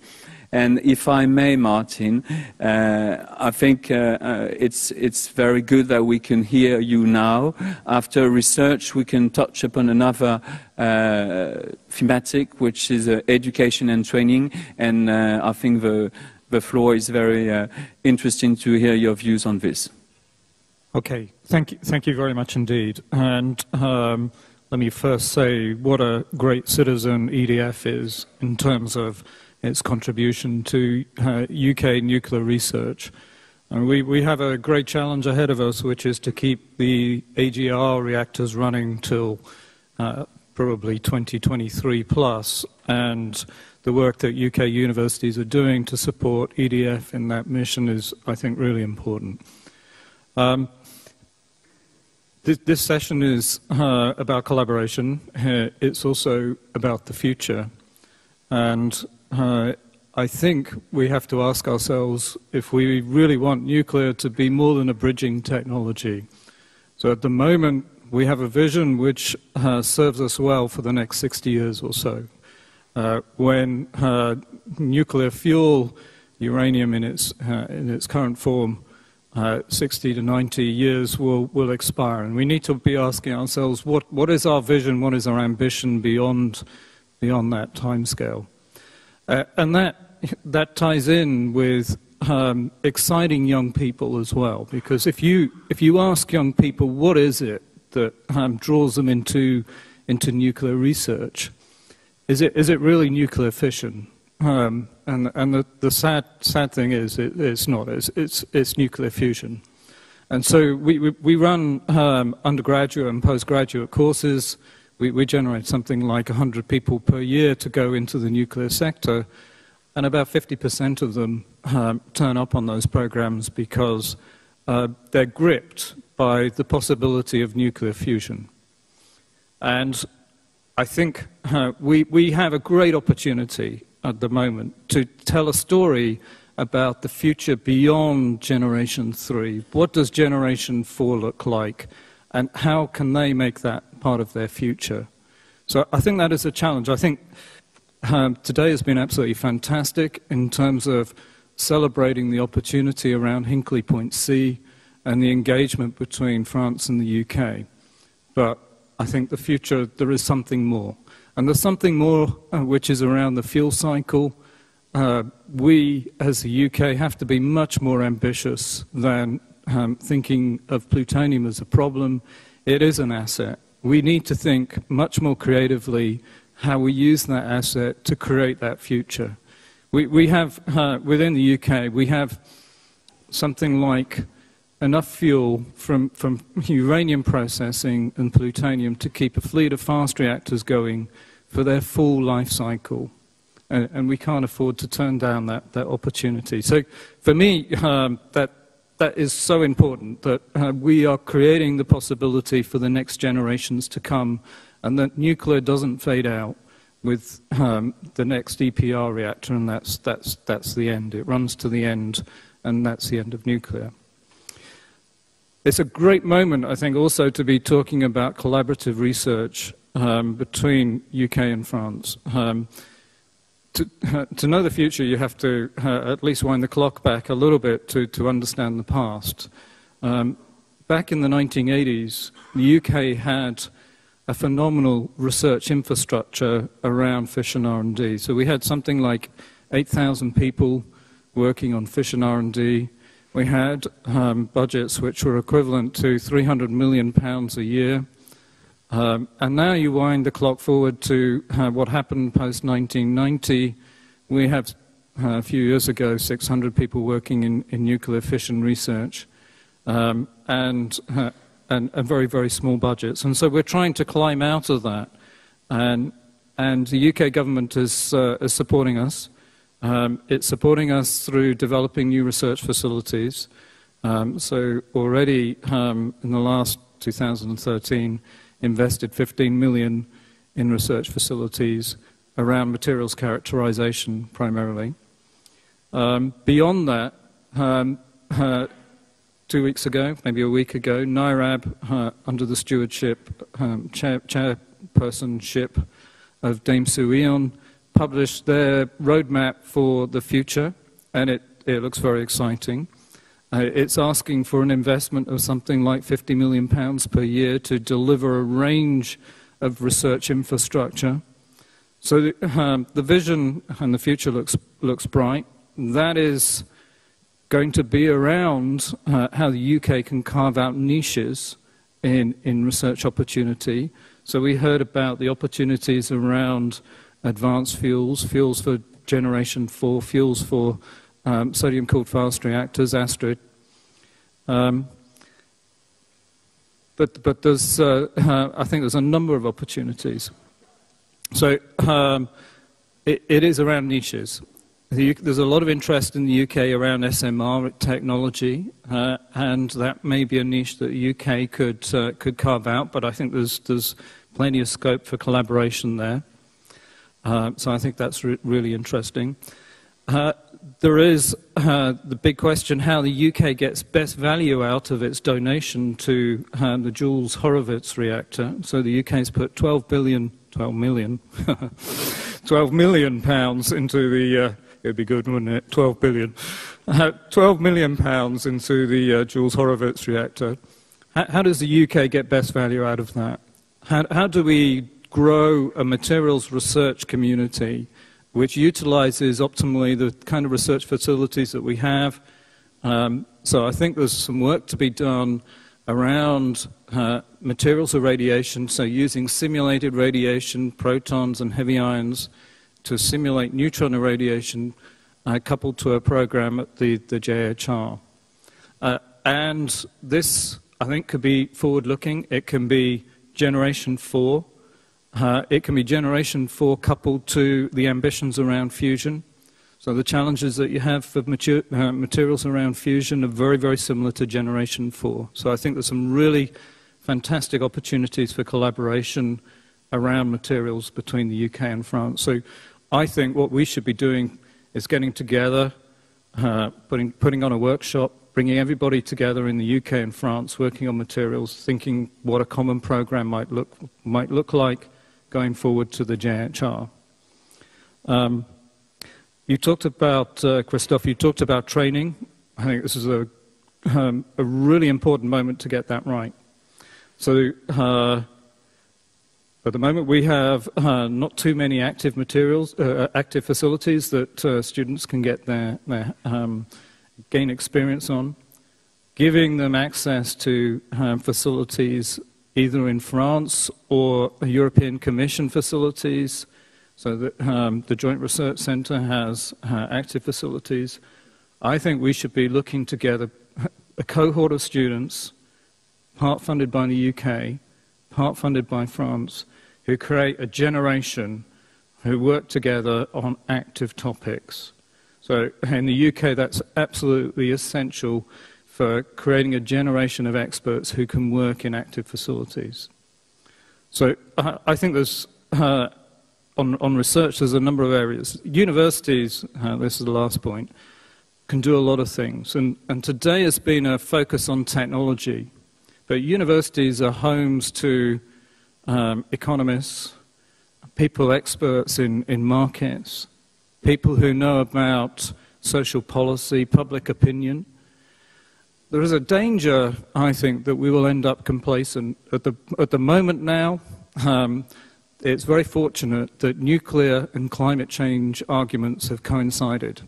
And if I may, Martin, I think it's very good that we can hear you now. After research, we can touch upon another thematic, which is education and training. And I think the floor is very interesting to hear your views on this. Okay, thank you very much indeed. And let me first say what a great citizen EDF is in terms of its contribution to UK nuclear research. And we have a great challenge ahead of us, which is to keep the AGR reactors running till probably 2023 plus, and the work that UK universities are doing to support EDF in that mission is, I think, really important. This session is about collaboration. It's also about the future. And I think we have to ask ourselves if we really want nuclear to be more than a bridging technology. So at the moment, we have a vision which serves us well for the next 60 years or so, when nuclear fuel, uranium in its current form, 60 to 90 years will expire. And we need to be asking ourselves, what is our vision, what is our ambition beyond that timescale? And that ties in with exciting young people as well, because if you ask young people what is it that draws them into nuclear research, is it really nuclear fission? And the sad thing is it's not. It's nuclear fusion. And so we run undergraduate and postgraduate courses. We generate something like 100 people per year to go into the nuclear sector, and about 50% of them turn up on those programs because they're gripped by the possibility of nuclear fusion. And I think we have a great opportunity at the moment to tell a story about the future beyond Generation 3. What does Generation 4 look like, and how can they make that part of their future? So I think that is a challenge. I think today has been absolutely fantastic in terms of celebrating the opportunity around Hinkley Point C and the engagement between France and the UK. But I think the future, there is something more. And there's something more which is around the fuel cycle. We, as the UK, have to be much more ambitious than thinking of plutonium as a problem. It is an asset. We need to think much more creatively how we use that asset to create that future. We have, within the UK, we have something like enough fuel from uranium processing and plutonium to keep a fleet of fast reactors going for their full life cycle. And we can't afford to turn down that opportunity. So for me, that is so important, that we are creating the possibility for the next generations to come, and that nuclear doesn't fade out with the next EPR reactor, and that's the end. It runs to the end, and that's the end of nuclear. It's a great moment, I think, also to be talking about collaborative research between UK and France. To know the future, you have to at least wind the clock back a little bit to understand the past. Back in the 1980s, the UK had a phenomenal research infrastructure around fission R&D. So we had something like 8,000 people working on fission R&D. We had budgets which were equivalent to £300 million a year. And now you wind the clock forward to what happened post-1990. We have, a few years ago, 600 people working in nuclear fission research, and very, very small budgets. And so we're trying to climb out of that. And the UK government is supporting us. It's supporting us through developing new research facilities. So already in the last 2013, invested 15 million in research facilities around materials characterization primarily. Beyond that, 2 weeks ago, maybe a week ago, NIRAB, under the stewardship, chairpersonship of Dame Sue Eon, published their roadmap for the future, and it looks very exciting. It's asking for an investment of something like £50 million per year to deliver a range of research infrastructure. So the vision and the future looks bright. That is going to be around how the UK can carve out niches in research opportunity. So we heard about the opportunities around advanced fuels, fuels for Generation 4, fuels for sodium-cooled fast reactors, ASTRID. But there's, I think there's a number of opportunities. So it is around niches. There's a lot of interest in the UK around SMR technology, and that may be a niche that the UK could carve out, but I think there's plenty of scope for collaboration there. So I think that's really interesting. There is the big question how the UK gets best value out of its donation to the Jules Horowitz reactor. So the UK's put 12 million pounds into the, it'd be good, wouldn't it? 12 billion. 12 million pounds into the Jules Horowitz reactor. How does the UK get best value out of that? How do we grow a materials research community which utilizes optimally the kind of research facilities that we have? So I think there's some work to be done around materials irradiation, so using simulated radiation, protons and heavy ions to simulate neutron irradiation coupled to a program at the JHR. And this, I think, could be forward-looking. It can be Generation 4. It can be Generation 4 coupled to the ambitions around fusion. So the challenges that you have for materials around fusion are very, very similar to Generation 4. So I think there's some really fantastic opportunities for collaboration around materials between the UK and France. So I think what we should be doing is getting together, putting on a workshop, bringing everybody together in the UK and France, working on materials, thinking what a common program might look like going forward to the JHR. You talked about, Christophe, you talked about training. I think this is a really important moment to get that right. So at the moment we have not too many active materials, active facilities that students can get gain experience on. Giving them access to facilities either in France or European Commission facilities, so that the Joint Research Centre has active facilities. I think we should be looking together a cohort of students, part funded by the UK, part funded by France, who create a generation who work together on active topics. So in the UK, that's absolutely essential for creating a generation of experts who can work in active facilities. So I think there's, on research, there's a number of areas. Universities, this is the last point, can do a lot of things. And today has been a focus on technology. But universities are homes to economists, people experts in markets, people who know about social policy, public opinion. There is a danger, I think, that we will end up complacent. At the moment now, it's very fortunate that nuclear and climate change arguments have coincided.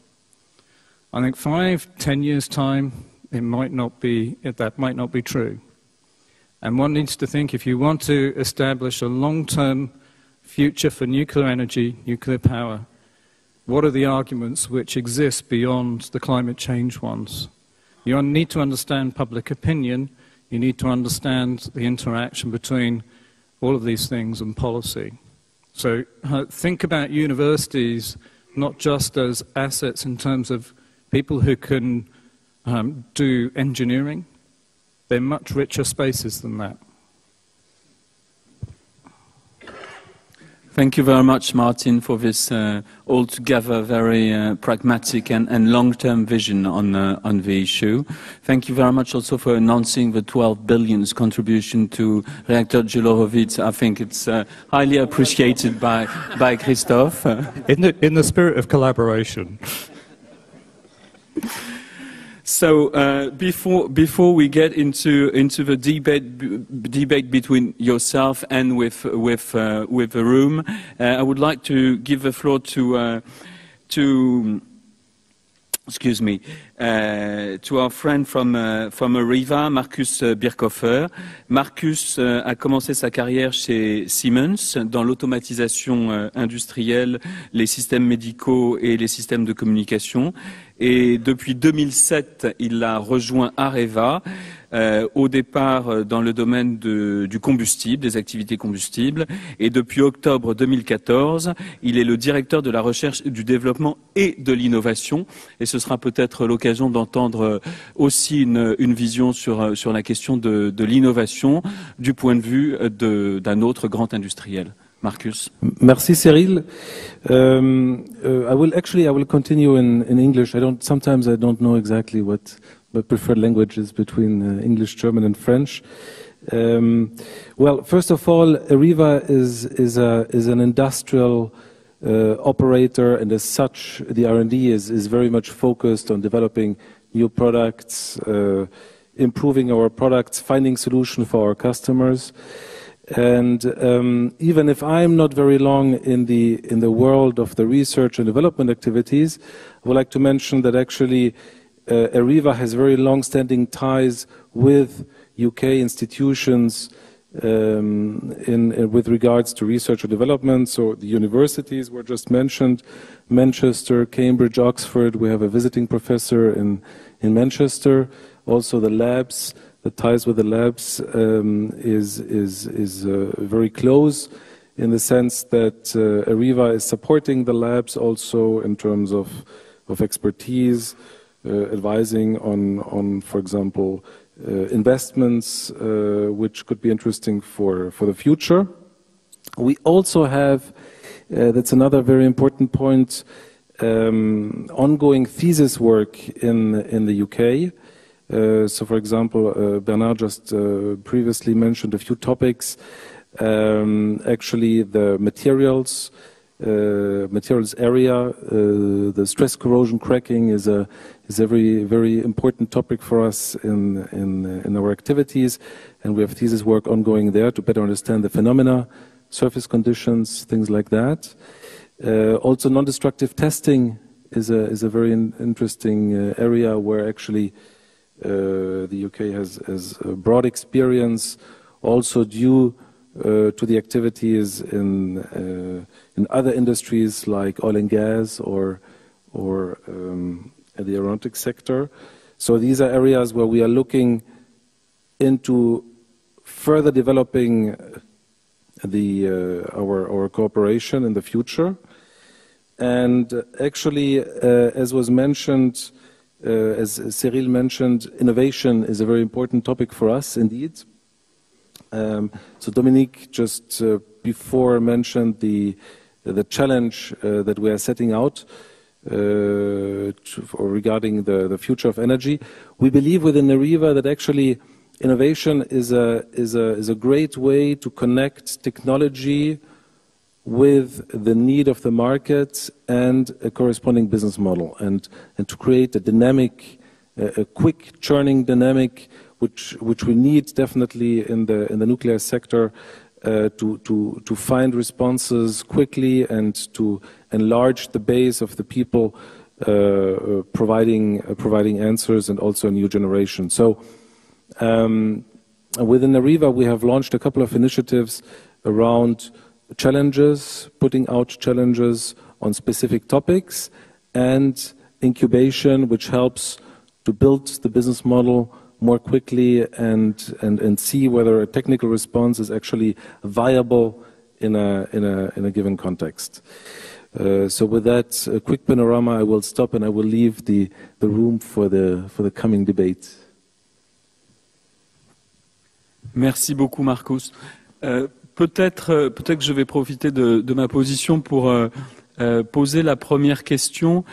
I think 5-10 years' time, that might not be true. And one needs to think, if you want to establish a long-term future for nuclear energy, nuclear power, what are the arguments which exist beyond the climate change ones? You need to understand public opinion. You need to understand the interaction between all of these things and policy. So think about universities not just as assets in terms of people who can do engineering. They're much richer spaces than that. Thank you very much, Martin, for this altogether very pragmatic and long-term vision on the issue. Thank you very much also for announcing the 12 billion contribution to Reactor Jules Horowitz. I think it's highly appreciated by Christophe. In the spirit of collaboration. So before we get into the debate between yourself and with the room, I would like to give the floor to our friend from Areva, Marcus Birkhofer. Marcus a commencé sa carrière chez Siemens dans l'automatisation industrielle, les systèmes médicaux et les systèmes de communication. Et depuis 2007, il a rejoint Areva, au départ dans le domaine du combustible, des activités combustibles. Et depuis octobre 2014, il est le directeur de la recherche, du développement et de l'innovation. Et ce sera peut-être l'occasion d'entendre aussi une vision sur la question de l'innovation du point de vue d'un autre grand industriel. Marcus. Merci Cyril. I will continue in English. Sometimes I don't know exactly what my preferred language is between English, German, and French. Well, first of all, Areva is an industrial operator, and as such, the R&D is very much focused on developing new products, improving our products, finding solutions for our customers. And even if I'm not very long in the world of the research and development activities, I would like to mention that actually Areva has very long-standing ties with UK institutions with regards to research and development. So the universities were just mentioned, Manchester, Cambridge, Oxford. We have a visiting professor in Manchester. Also the labs. The ties with the labs is very close in the sense that Areva is supporting the labs also in terms of expertise, advising on, for example, investments which could be interesting for the future. We also have, that's another very important point, ongoing thesis work in the UK. So, for example, Bernard just previously mentioned a few topics. Actually, the materials area, the stress corrosion cracking is a very, very important topic for us in our activities, and we have thesis work ongoing there to better understand the phenomena, surface conditions, things like that. Also, non-destructive testing is a very interesting area where actually the UK has a broad experience, also due to the activities in other industries like oil and gas or the aeronautic sector. So these are areas where we are looking into further developing our cooperation in the future. And actually, as was mentioned, as Cyril mentioned, innovation is a very important topic for us, indeed. So Dominique just before mentioned the challenge that we are setting out regarding the future of energy. We believe within Areva that actually innovation is a great way to connect technology with the need of the market and a corresponding business model, and to create a dynamic, a quick churning dynamic, which we need definitely in the nuclear sector to find responses quickly and to enlarge the base of the people providing answers, and also a new generation. So within Areva we have launched a couple of initiatives around challenges, putting out challenges on specific topics, and incubation, which helps to build the business model more quickly and see whether a technical response is actually viable in a given context. So with that quick panorama, I will stop and I will leave the room for the coming debate. Merci beaucoup, Marcus. Peut-être que je vais profiter de ma position pour poser la première question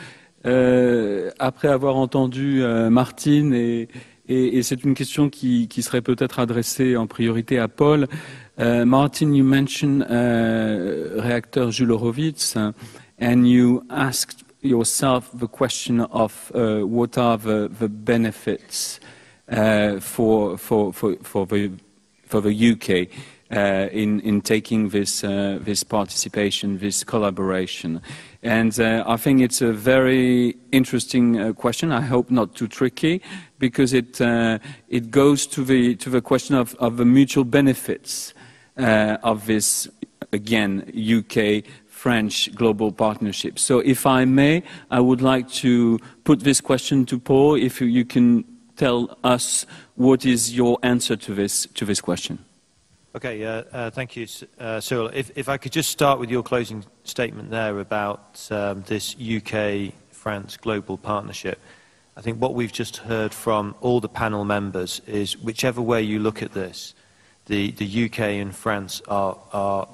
après avoir entendu Martine, et c'est une question qui serait peut-être adressée en priorité à Paul. Martin, you mentioned reactor Jules Horowitz, and you asked yourself the question of what are the benefits for the UK in taking this participation, this collaboration. And I think it's a very interesting question. I hope not too tricky, because it goes to the question of the mutual benefits of this, again, UK-French global partnership. So if I may, I would like to put this question to Paul, if you can tell us what is your answer to this question. Okay, thank you, Cyril. If I could just start with your closing statement there about this UK-France global partnership. I think what we've just heard from all the panel members is, whichever way you look at this, the UK and France are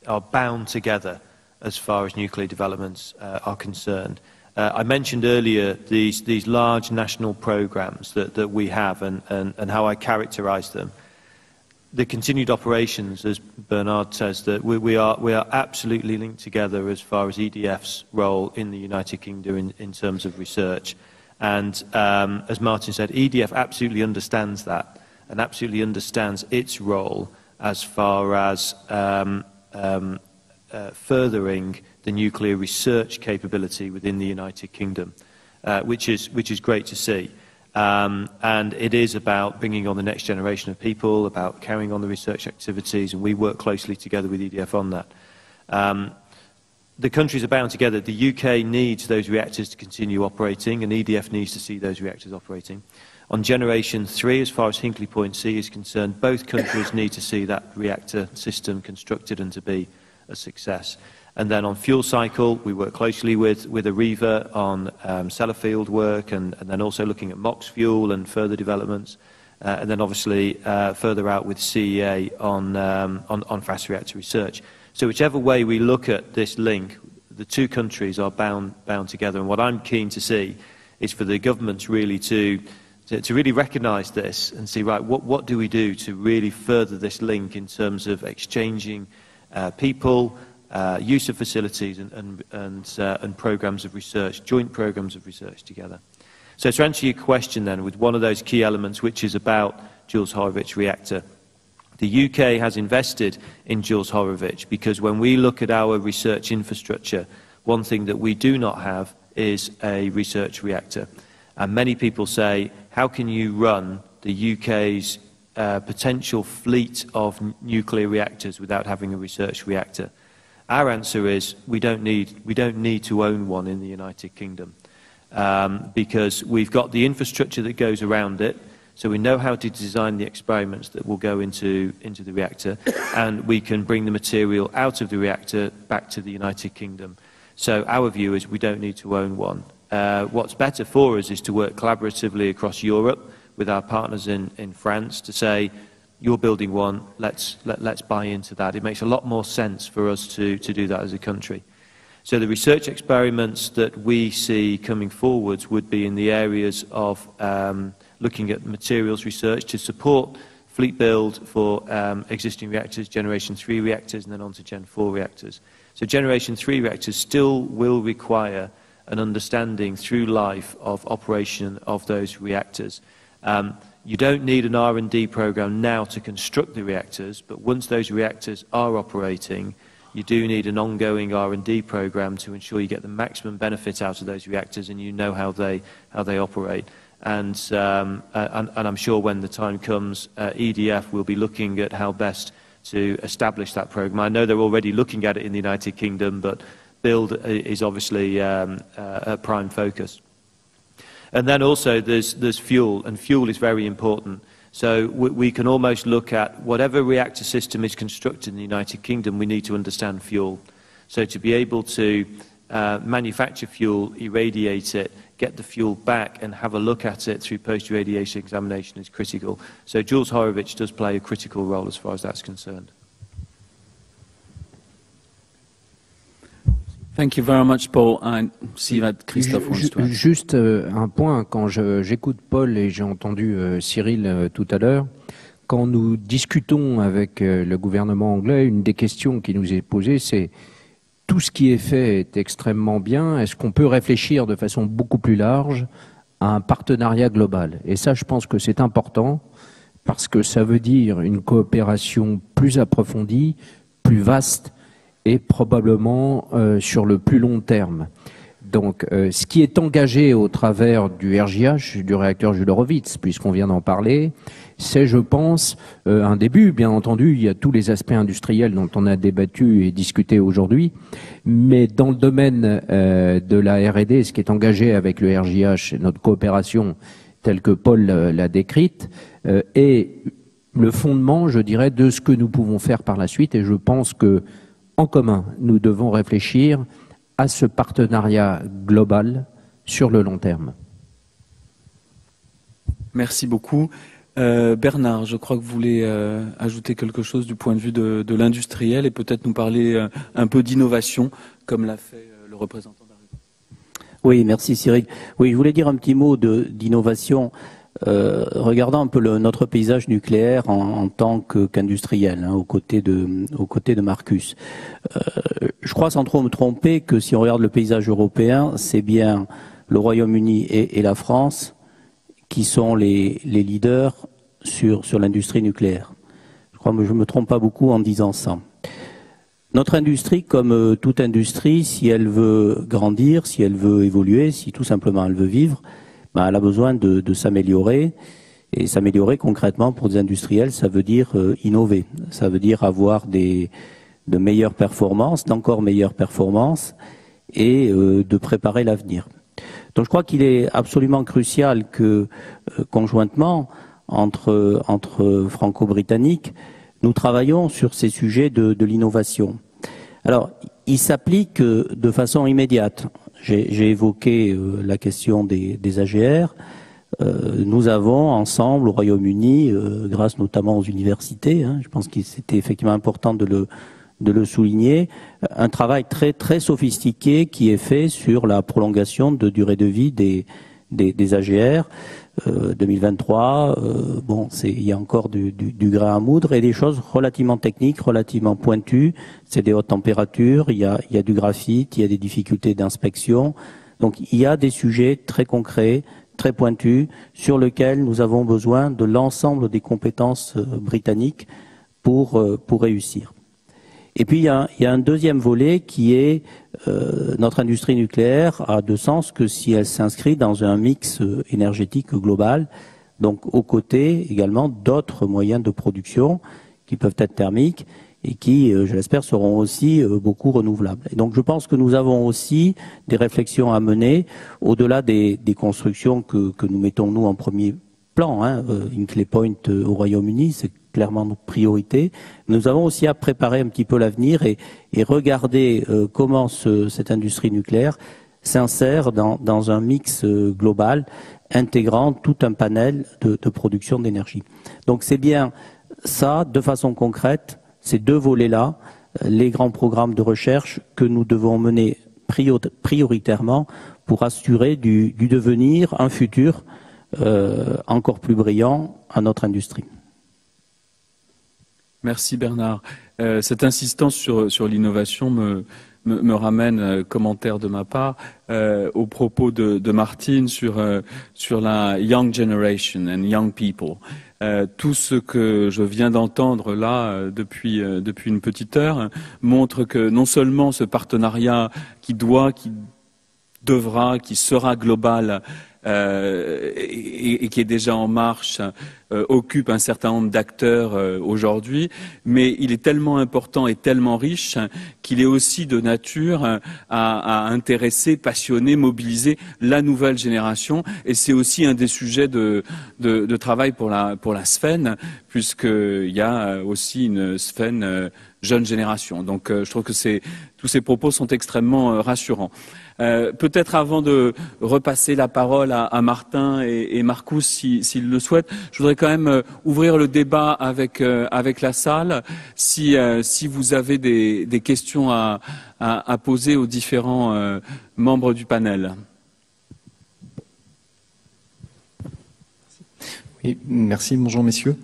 are bound together as far as nuclear developments are concerned. I mentioned earlier these large national programs that we have and how I characterize them. The continued operations, as Bernard says, that we are absolutely linked together as far as EDF's role in the United Kingdom in terms of research. And as Martin said, EDF absolutely understands that and absolutely understands its role as far as furthering the nuclear research capability within the United Kingdom, which is great to see. And it is about bringing on the next generation of people, about carrying on the research activities, and we work closely together with EDF on that. The countries are bound together. The UK needs those reactors to continue operating, and EDF needs to see those reactors operating. On Generation 3, as far as Hinkley Point C is concerned, both countries need to see that reactor system constructed and to be a success. And then on fuel cycle, we work closely with Areva on Sellafield work and then also looking at MOX fuel and further developments. And then obviously further out with CEA on fast reactor research. So whichever way we look at this link, the two countries are bound together. And what I'm keen to see is for the governments really to really recognise this and see, right, what do we do to really further this link in terms of exchanging people, use of facilities and programs of research, joint programs of research together. So to answer your question then, with one of those key elements, which is about Jules Horowitz reactor, the UK has invested in Jules Horowitz because when we look at our research infrastructure, one thing that we do not have is a research reactor. And many people say, how can you run the UK's potential fleet of nuclear reactors without having a research reactor? Our answer is we don't need to own one in the United Kingdom because we've got the infrastructure that goes around it, so we know how to design the experiments that will go into the reactor, and we can bring the material out of the reactor back to the United Kingdom. So our view is we don't need to own one. What's better for us is to work collaboratively across Europe with our partners in France to say, you're building one, let's buy into that. It makes a lot more sense for us to do that as a country. So the research experiments that we see coming forwards would be in the areas of looking at materials research to support fleet build for existing reactors, Generation 3 reactors, and then on to Gen 4 reactors. So Generation 3 reactors still will require an understanding through life of operation of those reactors. You don't need an R&D program now to construct the reactors, but once those reactors are operating, you do need an ongoing R&D program to ensure you get the maximum benefit out of those reactors and you know how they operate. And I'm sure when the time comes, EDF will be looking at how best to establish that program. I know they're already looking at it in the United Kingdom, but build is obviously a prime focus. And then also there's fuel, and fuel is very important. So we can almost look at whatever reactor system is constructed in the United Kingdom, we need to understand fuel. So to be able to manufacture fuel, irradiate it, get the fuel back and have a look at it through post-irradiation examination is critical. So Jules Horowitz does play a critical role as far as that's concerned. Thank you very much, Paul. And see that Christophe wants to add. Juste un point, quand j'écoute Paul et j'ai entendu Cyril tout à l'heure, quand nous discutons avec le gouvernement anglais, une des questions qui nous est posée, c'est tout ce qui est fait est extrêmement bien. Est-ce qu'on peut réfléchir de façon beaucoup plus large à un partenariat global? Et ça, je pense que c'est important parce que ça veut dire une coopération plus approfondie, plus vaste, et probablement sur le plus long terme. Donc, ce qui est engagé au travers du RJH, du réacteur Jules Horowitz, puisqu'on vient d'en parler, c'est, je pense, un début. Bien entendu, il y a tous les aspects industriels dont on a débattu et discuté aujourd'hui, mais dans le domaine de la R&D, ce qui est engagé avec le RJH, notre coopération telle que Paul l'a décrite, est le fondement, je dirais, de ce que nous pouvons faire par la suite, et je pense que en commun, nous devons réfléchir à ce partenariat global sur le long terme. Merci beaucoup. Bernard, je crois que vous voulez ajouter quelque chose du point de vue de l'industriel et peut-être nous parler un peu d'innovation, comme l'a fait le représentant d'Areva. Oui, merci Cyril. Oui, je voulais dire un petit mot d'innovation. Regardant un peu notre paysage nucléaire en tant qu'industriel, aux côtés de Marcus. Je crois sans trop me tromper que si on regarde le paysage européen, c'est bien le Royaume-Uni et la France qui sont les leaders sur l'industrie nucléaire. Je crois que je ne me trompe pas beaucoup en disant ça. Notre industrie, comme toute industrie, si elle veut grandir, si elle veut évoluer, si tout simplement elle veut vivre, elle a besoin de s'améliorer. Et s'améliorer concrètement pour des industriels, ça veut dire innover. Ça veut dire avoir de meilleures performances, d'encore meilleures performances et de préparer l'avenir. Donc je crois qu'il est absolument crucial que conjointement entre franco-britanniques, nous travaillons sur ces sujets de l'innovation. Alors, il s'applique de façon immédiate. J'ai évoqué la question des AGR. Nous avons ensemble au Royaume-Uni, grâce notamment aux universités, je pense que c'était effectivement important de le souligner, un travail très très sophistiqué qui est fait sur la prolongation de durée de vie des AGR. 2023, il y a encore du grain à moudre et des choses relativement techniques, relativement pointues. C'est des hautes températures, il y a du graphite, il y a des difficultés d'inspection. Donc il y a des sujets très concrets, très pointus, sur lesquels nous avons besoin de l'ensemble des compétences britanniques pour réussir. Et puis il y a un deuxième volet qui est notre industrie nucléaire a de sens que si elle s'inscrit dans un mix énergétique global, donc aux côtés également d'autres moyens de production qui peuvent être thermiques et qui, je l'espère, seront aussi beaucoup renouvelables. Et donc je pense que nous avons aussi des réflexions à mener au-delà des constructions que nous mettons nous en premier plan. Hinkley Point au Royaume-Uni, c'est clairement notre priorité. Nous avons aussi à préparer un petit peu l'avenir et regarder comment cette industrie nucléaire s'insère dans un mix global intégrant tout un panel de production d'énergie. Donc c'est bien ça, de façon concrète, ces deux volets-là, les grands programmes de recherche que nous devons mener prioritairement pour assurer du devenir, un futur encore plus brillant à notre industrie. Merci Bernard. Cette insistance sur l'innovation me ramène, commentaire de ma part, au propos de Martine sur la young generation and young people. Tout ce que je viens d'entendre là depuis une petite heure montre que non seulement ce partenariat qui devra, qui sera global et qui est déjà en marche, occupe un certain nombre d'acteurs aujourd'hui, mais il est tellement important et tellement riche qu'il est aussi de nature à intéresser, passionner, mobiliser la nouvelle génération. Et c'est aussi un des sujets de travail pour la SFEN, puisqu'il y a aussi une SFEN jeune génération. Donc je trouve que tous ces propos sont extrêmement rassurants. Peut-être avant de repasser la parole à Martin et Marcus s'ils le souhaitent, je voudrais quand même ouvrir le débat avec la salle. Si vous avez des questions à poser aux différents membres du panel. Oui, merci. Bonjour messieurs.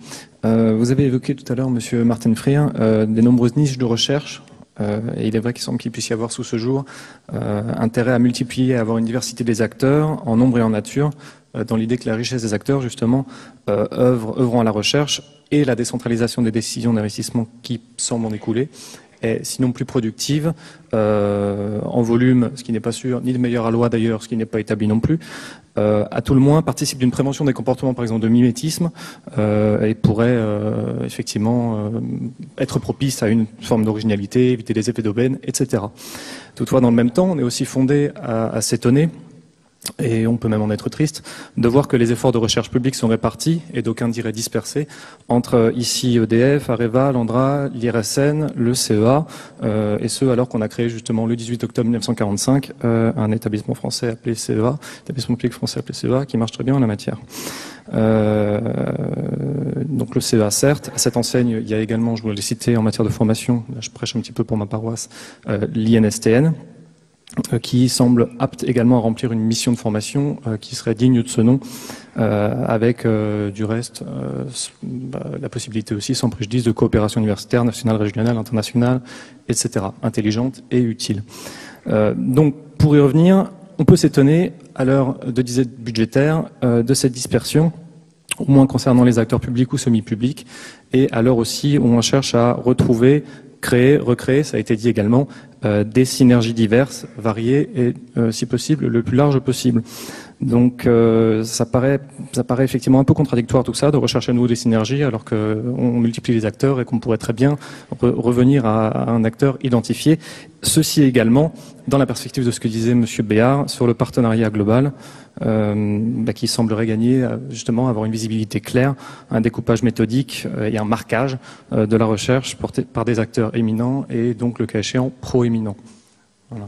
Vous avez évoqué tout à l'heure, monsieur Martin Freer, des nombreuses niches de recherche. Et il est vrai qu'il semble qu'il puisse y avoir sous ce jour intérêt à multiplier, à avoir une diversité des acteurs en nombre et en nature, dans l'idée que la richesse des acteurs justement œuvront à la recherche et la décentralisation des décisions d'investissement qui semblent en découler est sinon plus productive en volume, ce qui n'est pas sûr, ni de meilleure loi d'ailleurs, ce qui n'est pas établi non plus. À tout le moins participe d'une prévention des comportements, par exemple, de mimétisme et pourrait effectivement être propice à une forme d'originalité, éviter les effets d'aubaine, etc. Toutefois, dans le même temps, on est aussi fondé à s'étonner et on peut même en être triste, de voir que les efforts de recherche publique sont répartis, et d'aucuns diraient dispersés, entre ici EDF, Areva, l'ANDRA, l'IRSN, le CEA, et ce alors qu'on a créé justement le 18 octobre 1945 un établissement français appelé CEA, établissement public français appelé CEA, qui marche très bien en la matière. Donc le CEA, certes. À cette enseigne, il y a également, je voulais le citer en matière de formation, là je prêche un petit peu pour ma paroisse, l'INSTN, qui semble apte également à remplir une mission de formation qui serait digne de ce nom, avec du reste la possibilité aussi, sans préjudice, de coopération universitaire, nationale, régionale, internationale, etc., intelligente et utile. Donc, pour y revenir, on peut s'étonner, à l'heure de disette budgétaire, de cette dispersion, au moins concernant les acteurs publics ou semi-publics, et à l'heure aussi où on cherche à retrouver, créer, recréer, ça a été dit également, des synergies diverses, variées et, si possible, le plus large possible. Donc ça paraît effectivement un peu contradictoire tout ça, de rechercher à nouveau des synergies alors qu'on multiplie les acteurs et qu'on pourrait très bien revenir à un acteur identifié. Ceci également dans la perspective de ce que disait M. Béard sur le partenariat global, qui semblerait gagner justement avoir une visibilité claire, un découpage méthodique et un marquage de la recherche porté par des acteurs éminents et donc le cas échéant proéminents. Voilà.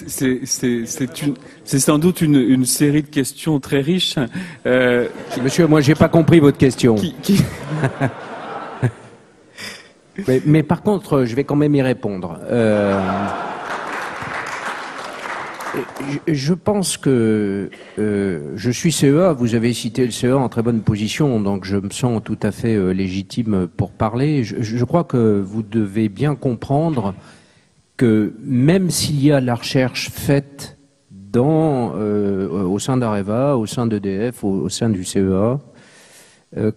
C'est sans doute une série de questions très riches. Monsieur, moi, j'ai pas compris votre question. Mais par contre, je vais quand même y répondre. Je pense que je suis CEA, vous avez cité le CEA en très bonne position, donc je me sens tout à fait légitime pour parler. Je crois que vous devez bien comprendre que même s'il y a la recherche faite au sein d'Areva, au sein d'EDF, au sein du CEA,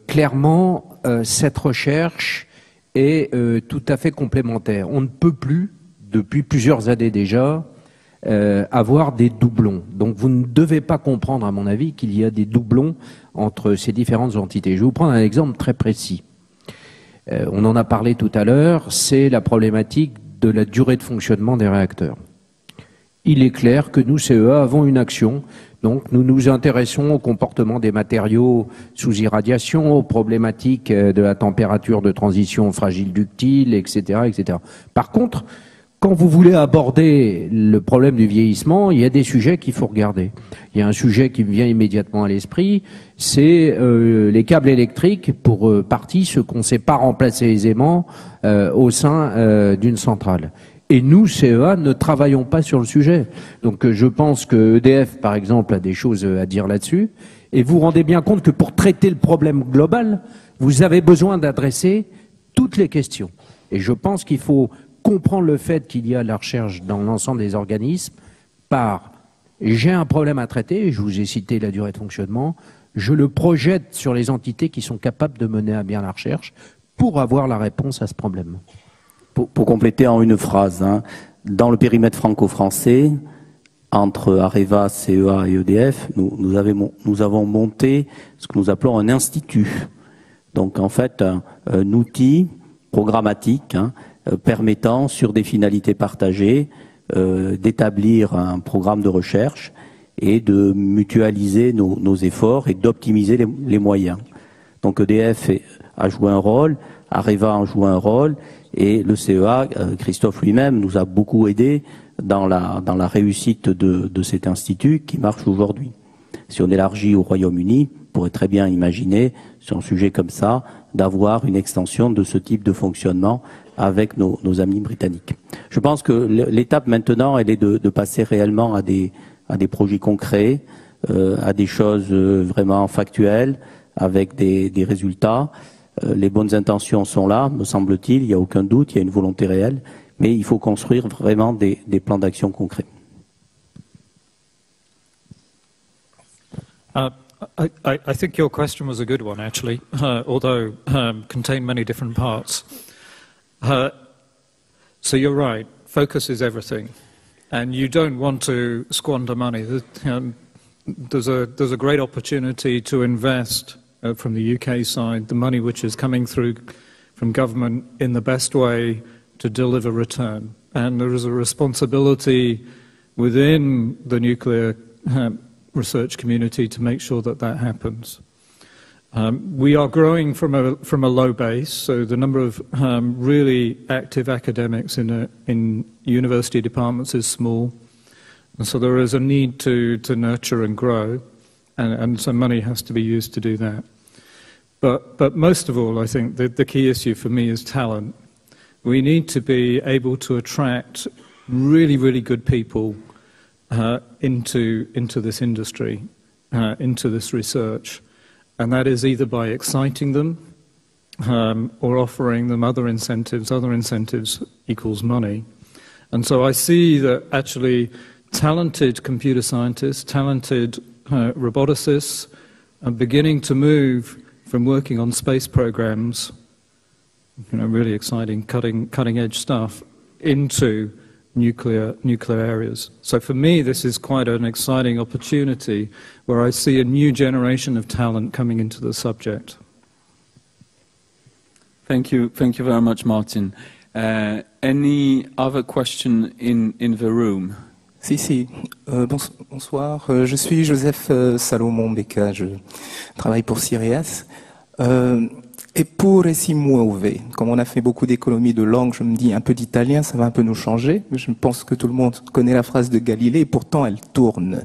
clairement, cette recherche est tout à fait complémentaire. On ne peut plus, depuis plusieurs années déjà, avoir des doublons. Donc vous ne devez pas comprendre, à mon avis, qu'il y a des doublons entre ces différentes entités. Je vais vous prendre un exemple très précis. On en a parlé tout à l'heure, c'est la problématique de la durée de fonctionnement des réacteurs. Il est clair que nous, CEA, avons une action. Donc nous nous intéressons au comportement des matériaux sous irradiation, aux problématiques de la température de transition fragile ductile, etc., etc. Par contre, quand vous voulez aborder le problème du vieillissement, il y a des sujets qu'il faut regarder. Il y a un sujet qui me vient immédiatement à l'esprit, c'est les câbles électriques, pour partie, ceux qu'on ne sait pas remplacer aisément au sein d'une centrale. Et nous, CEA, ne travaillons pas sur le sujet. Donc je pense que EDF, par exemple, a des choses à dire là-dessus. Et vous vous rendez bien compte que pour traiter le problème global, vous avez besoin d'adresser toutes les questions. Et je pense qu'il faut comprendre le fait qu'il y a la recherche dans l'ensemble des organismes par « j'ai un problème à traiter », je vous ai cité la durée de fonctionnement, je le projette sur les entités qui sont capables de mener à bien la recherche pour avoir la réponse à ce problème. Pour compléter en une phrase, dans le périmètre franco-français, entre Areva, CEA et EDF, nous avons monté ce que nous appelons un institut. Donc en fait, un outil programmatique permettant, sur des finalités partagées, d'établir un programme de recherche et de mutualiser nos efforts et d'optimiser les moyens. Donc EDF a joué un rôle, Areva a joué un rôle, et le CEA, Christophe lui-même, nous a beaucoup aidé dans la réussite de cet institut qui marche aujourd'hui. Si on élargit au Royaume-Uni, on pourrait très bien imaginer, sur un sujet comme ça, d'avoir une extension de ce type de fonctionnement avec nos amis britanniques. Je pense que l'étape maintenant, elle est de passer réellement à des projets concrets, à des choses vraiment factuelles, avec des résultats. Les bonnes intentions sont là, me semble-t-il, il n'y a aucun doute, il y a une volonté réelle, mais il faut construire vraiment des plans d'action concrets. I think your question was a good one, actually, although contained many different parts. So you're right, focus is everything, and you don't want to squander money. There's a great opportunity to invest from the UK side, the money which is coming through from government in the best way to deliver return. and there is a responsibility within the nuclear research community to make sure that that happens. We are growing from a low base, so the number of really active academics in university departments is small, and so there is a need to nurture and grow, and so money has to be used to do that. But most of all, I think the key issue for me is talent. We need to be able to attract really, really good people into this industry, into this research. And that is either by exciting them or offering them other incentives. Other incentives equals money. And so I see that actually talented computer scientists, talented roboticists are beginning to move from working on space programs, really exciting, cutting edge stuff, into nuclear areas. So for me, this is quite an exciting opportunity where I see a new generation of talent coming into the subject. Thank you very much, Martin. Any other question in the room? Si. Bonsoir. Je suis Joseph Salomon-Becca. Je travaille pour Sirias. Eppure si muove. Comme on a fait beaucoup d'économies de langue, je me dis un peu d'italien, ça va un peu nous changer. Je pense que tout le monde connaît la phrase de Galilée, et pourtant elle tourne.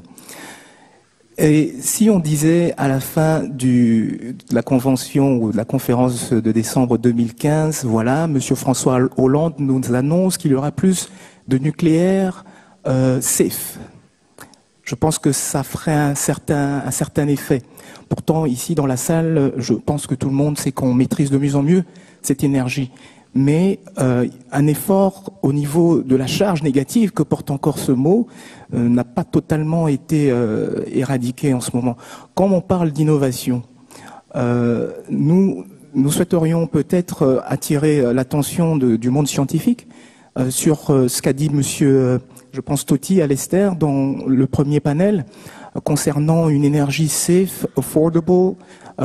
Et si on disait à la fin de la convention ou de la conférence de décembre 2015, voilà, Monsieur François Hollande nous annonce qu'il y aura plus de nucléaire safe. Je pense que ça ferait un certain effet. Pourtant, ici, dans la salle, je pense que tout le monde sait qu'on maîtrise de mieux en mieux cette énergie. Mais un effort au niveau de la charge négative que porte encore ce mot n'a pas totalement été éradiqué en ce moment. Quand on parle d'innovation, nous souhaiterions peut-être attirer l'attention du monde scientifique sur ce qu'a dit monsieur, je pense, Totti à l'Esther dans le premier panel, concernant une énergie safe, affordable,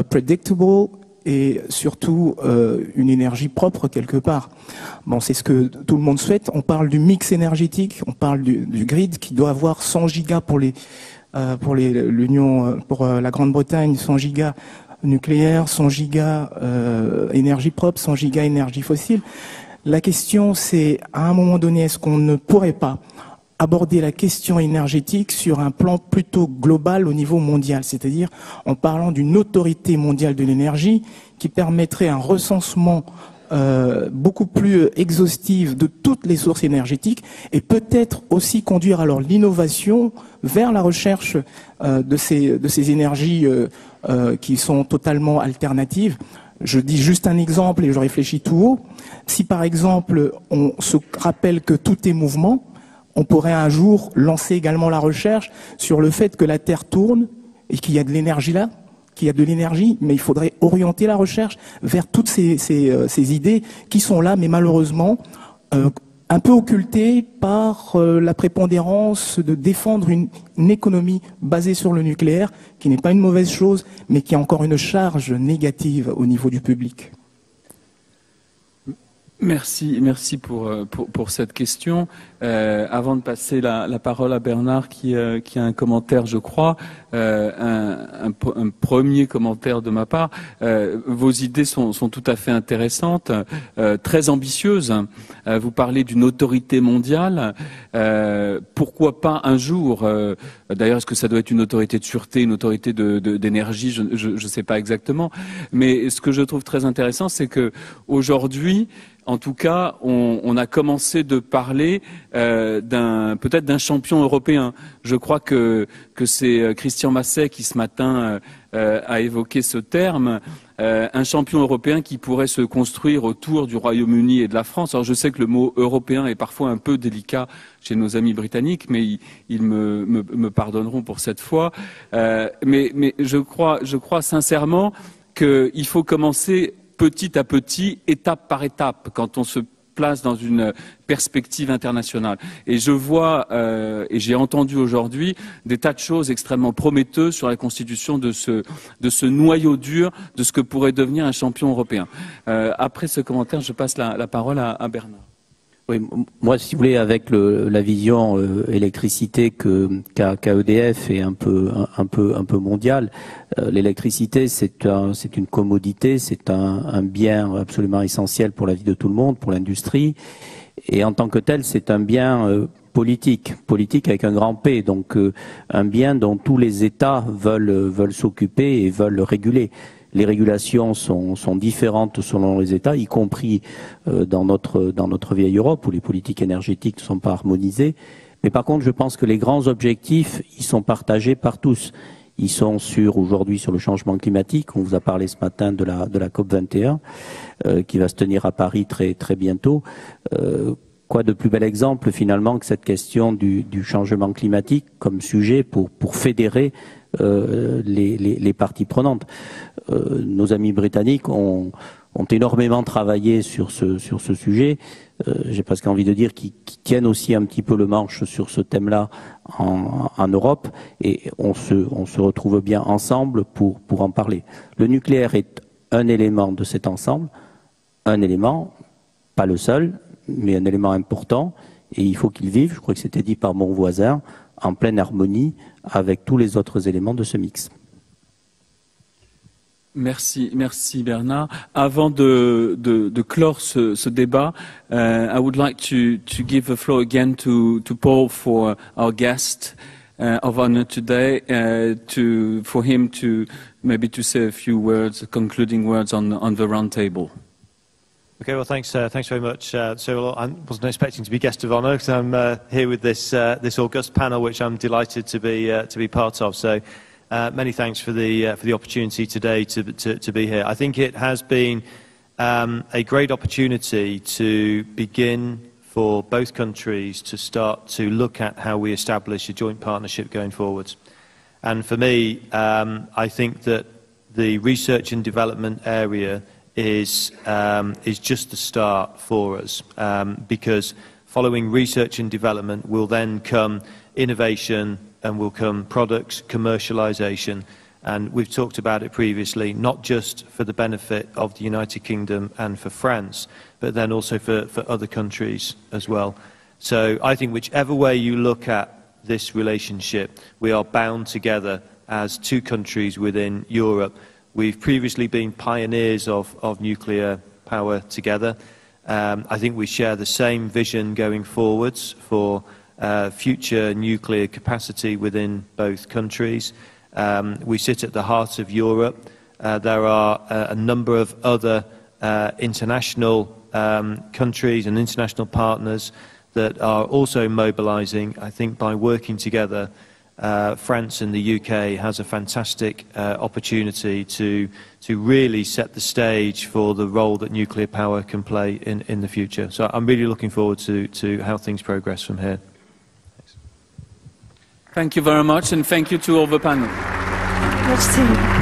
predictable et surtout une énergie propre quelque part. Bon, c'est ce que tout le monde souhaite. On parle du mix énergétique, on parle du grid qui doit avoir 100 gigas pour la Grande-Bretagne, 100 gigas nucléaire, 100 gigas énergie propre, 100 gigas énergie fossile. La question, c'est à un moment donné, est-ce qu'on ne pourrait pas aborder la question énergétique sur un plan plutôt global au niveau mondial, c'est-à-dire en parlant d'une autorité mondiale de l'énergie qui permettrait un recensement beaucoup plus exhaustif de toutes les sources énergétiques et peut-être aussi conduire alors l'innovation vers la recherche de ces énergies qui sont totalement alternatives. Je dis juste un exemple et je réfléchis tout haut. Si par exemple on se rappelle que tout est mouvement, on pourrait un jour lancer également la recherche sur le fait que la Terre tourne et qu'il y a de l'énergie là, qu'il y a de l'énergie, mais il faudrait orienter la recherche vers toutes ces idées qui sont là, mais malheureusement un peu occultées par la prépondérance de défendre une économie basée sur le nucléaire, qui n'est pas une mauvaise chose, mais qui a encore une charge négative au niveau du public. Merci pour cette question. Avant de passer la parole à Bernard, qui a un commentaire, je crois, un premier commentaire de ma part. Vos idées sont tout à fait intéressantes, très ambitieuses. Vous parlez d'une autorité mondiale. Pourquoi pas un jour, d'ailleurs, est-ce que ça doit être une autorité de sûreté, une autorité d'énergie, je ne sais pas exactement. Mais ce que je trouve très intéressant, c'est que aujourd'hui, en tout cas, on a commencé de parler peut-être d'un champion européen. Je crois que c'est Christian Masset qui ce matin a évoqué ce terme, un champion européen qui pourrait se construire autour du Royaume-Uni et de la France. Alors je sais que le mot européen est parfois un peu délicat chez nos amis britanniques, mais ils me pardonneront pour cette fois. Mais je crois sincèrement qu'il faut commencer petit à petit, étape par étape, quand on se place dans une perspective internationale. Et je vois, et j'ai entendu aujourd'hui, des tas de choses extrêmement prometteuses sur la constitution de ce noyau dur de ce que pourrait devenir un champion européen. Après ce commentaire, je passe la parole à Bernard. Oui, moi, si vous voulez, avec la vision électricité qu'a EDF et un peu mondiale, l'électricité c'est une commodité, c'est un bien absolument essentiel pour la vie de tout le monde, pour l'industrie, et en tant que tel, c'est un bien politique avec un grand P, donc un bien dont tous les États veulent s'occuper et veulent le réguler. Les régulations sont différentes selon les États, y compris dans notre vieille Europe où les politiques énergétiques ne sont pas harmonisées. Mais par contre, je pense que les grands objectifs, ils sont partagés par tous. Ils sont aujourd'hui sur le changement climatique. On vous a parlé ce matin de la COP 21 qui va se tenir à Paris très très bientôt. Quoi de plus bel exemple finalement que cette question du changement climatique comme sujet pour fédérer les parties prenantes. Nos amis britanniques ont énormément travaillé sur ce sujet. J'ai presque envie de dire qu'ils tiennent aussi un petit peu le manche sur ce thème-là en Europe, et on se retrouve bien ensemble pour en parler. Le nucléaire est un élément de cet ensemble, un élément, pas le seul, mais un élément important, et il faut qu'il vive, je crois que c'était dit par mon voisin, en pleine harmonie avec tous les autres éléments de ce mix. Merci Bernard. Avant de clore ce débat, I would like to give the floor again to Paul for our guest of honor today, for him to maybe to say a few words, concluding words on the round table. Okay, well, thanks very much, Cyril. I wasn't expecting to be guest of honour because I'm here with this august panel, which I'm delighted to be part of. So, many thanks for the opportunity today to be here. I think it has been a great opportunity to begin for both countries to start to look at how we establish a joint partnership going forwards. And for me, I think that the research and development area is just the start for us, because following research and development will then come innovation and will come products, commercialisation, and we've talked about it previously, not just for the benefit of the United Kingdom and for France, but then also for other countries as well. So I think whichever way you look at this relationship, we are bound together as two countries within Europe. We've previously been pioneers of nuclear power together. I think we share the same vision going forwards for future nuclear capacity within both countries. We sit at the heart of Europe. There are a number of other international countries and international partners that are also mobilising. I think by working together, France and the UK has a fantastic opportunity to really set the stage for the role that nuclear power can play in the future. So I'm really looking forward to how things progress from here. Thanks. Thank you very much, and thank you to all the panel. Merci.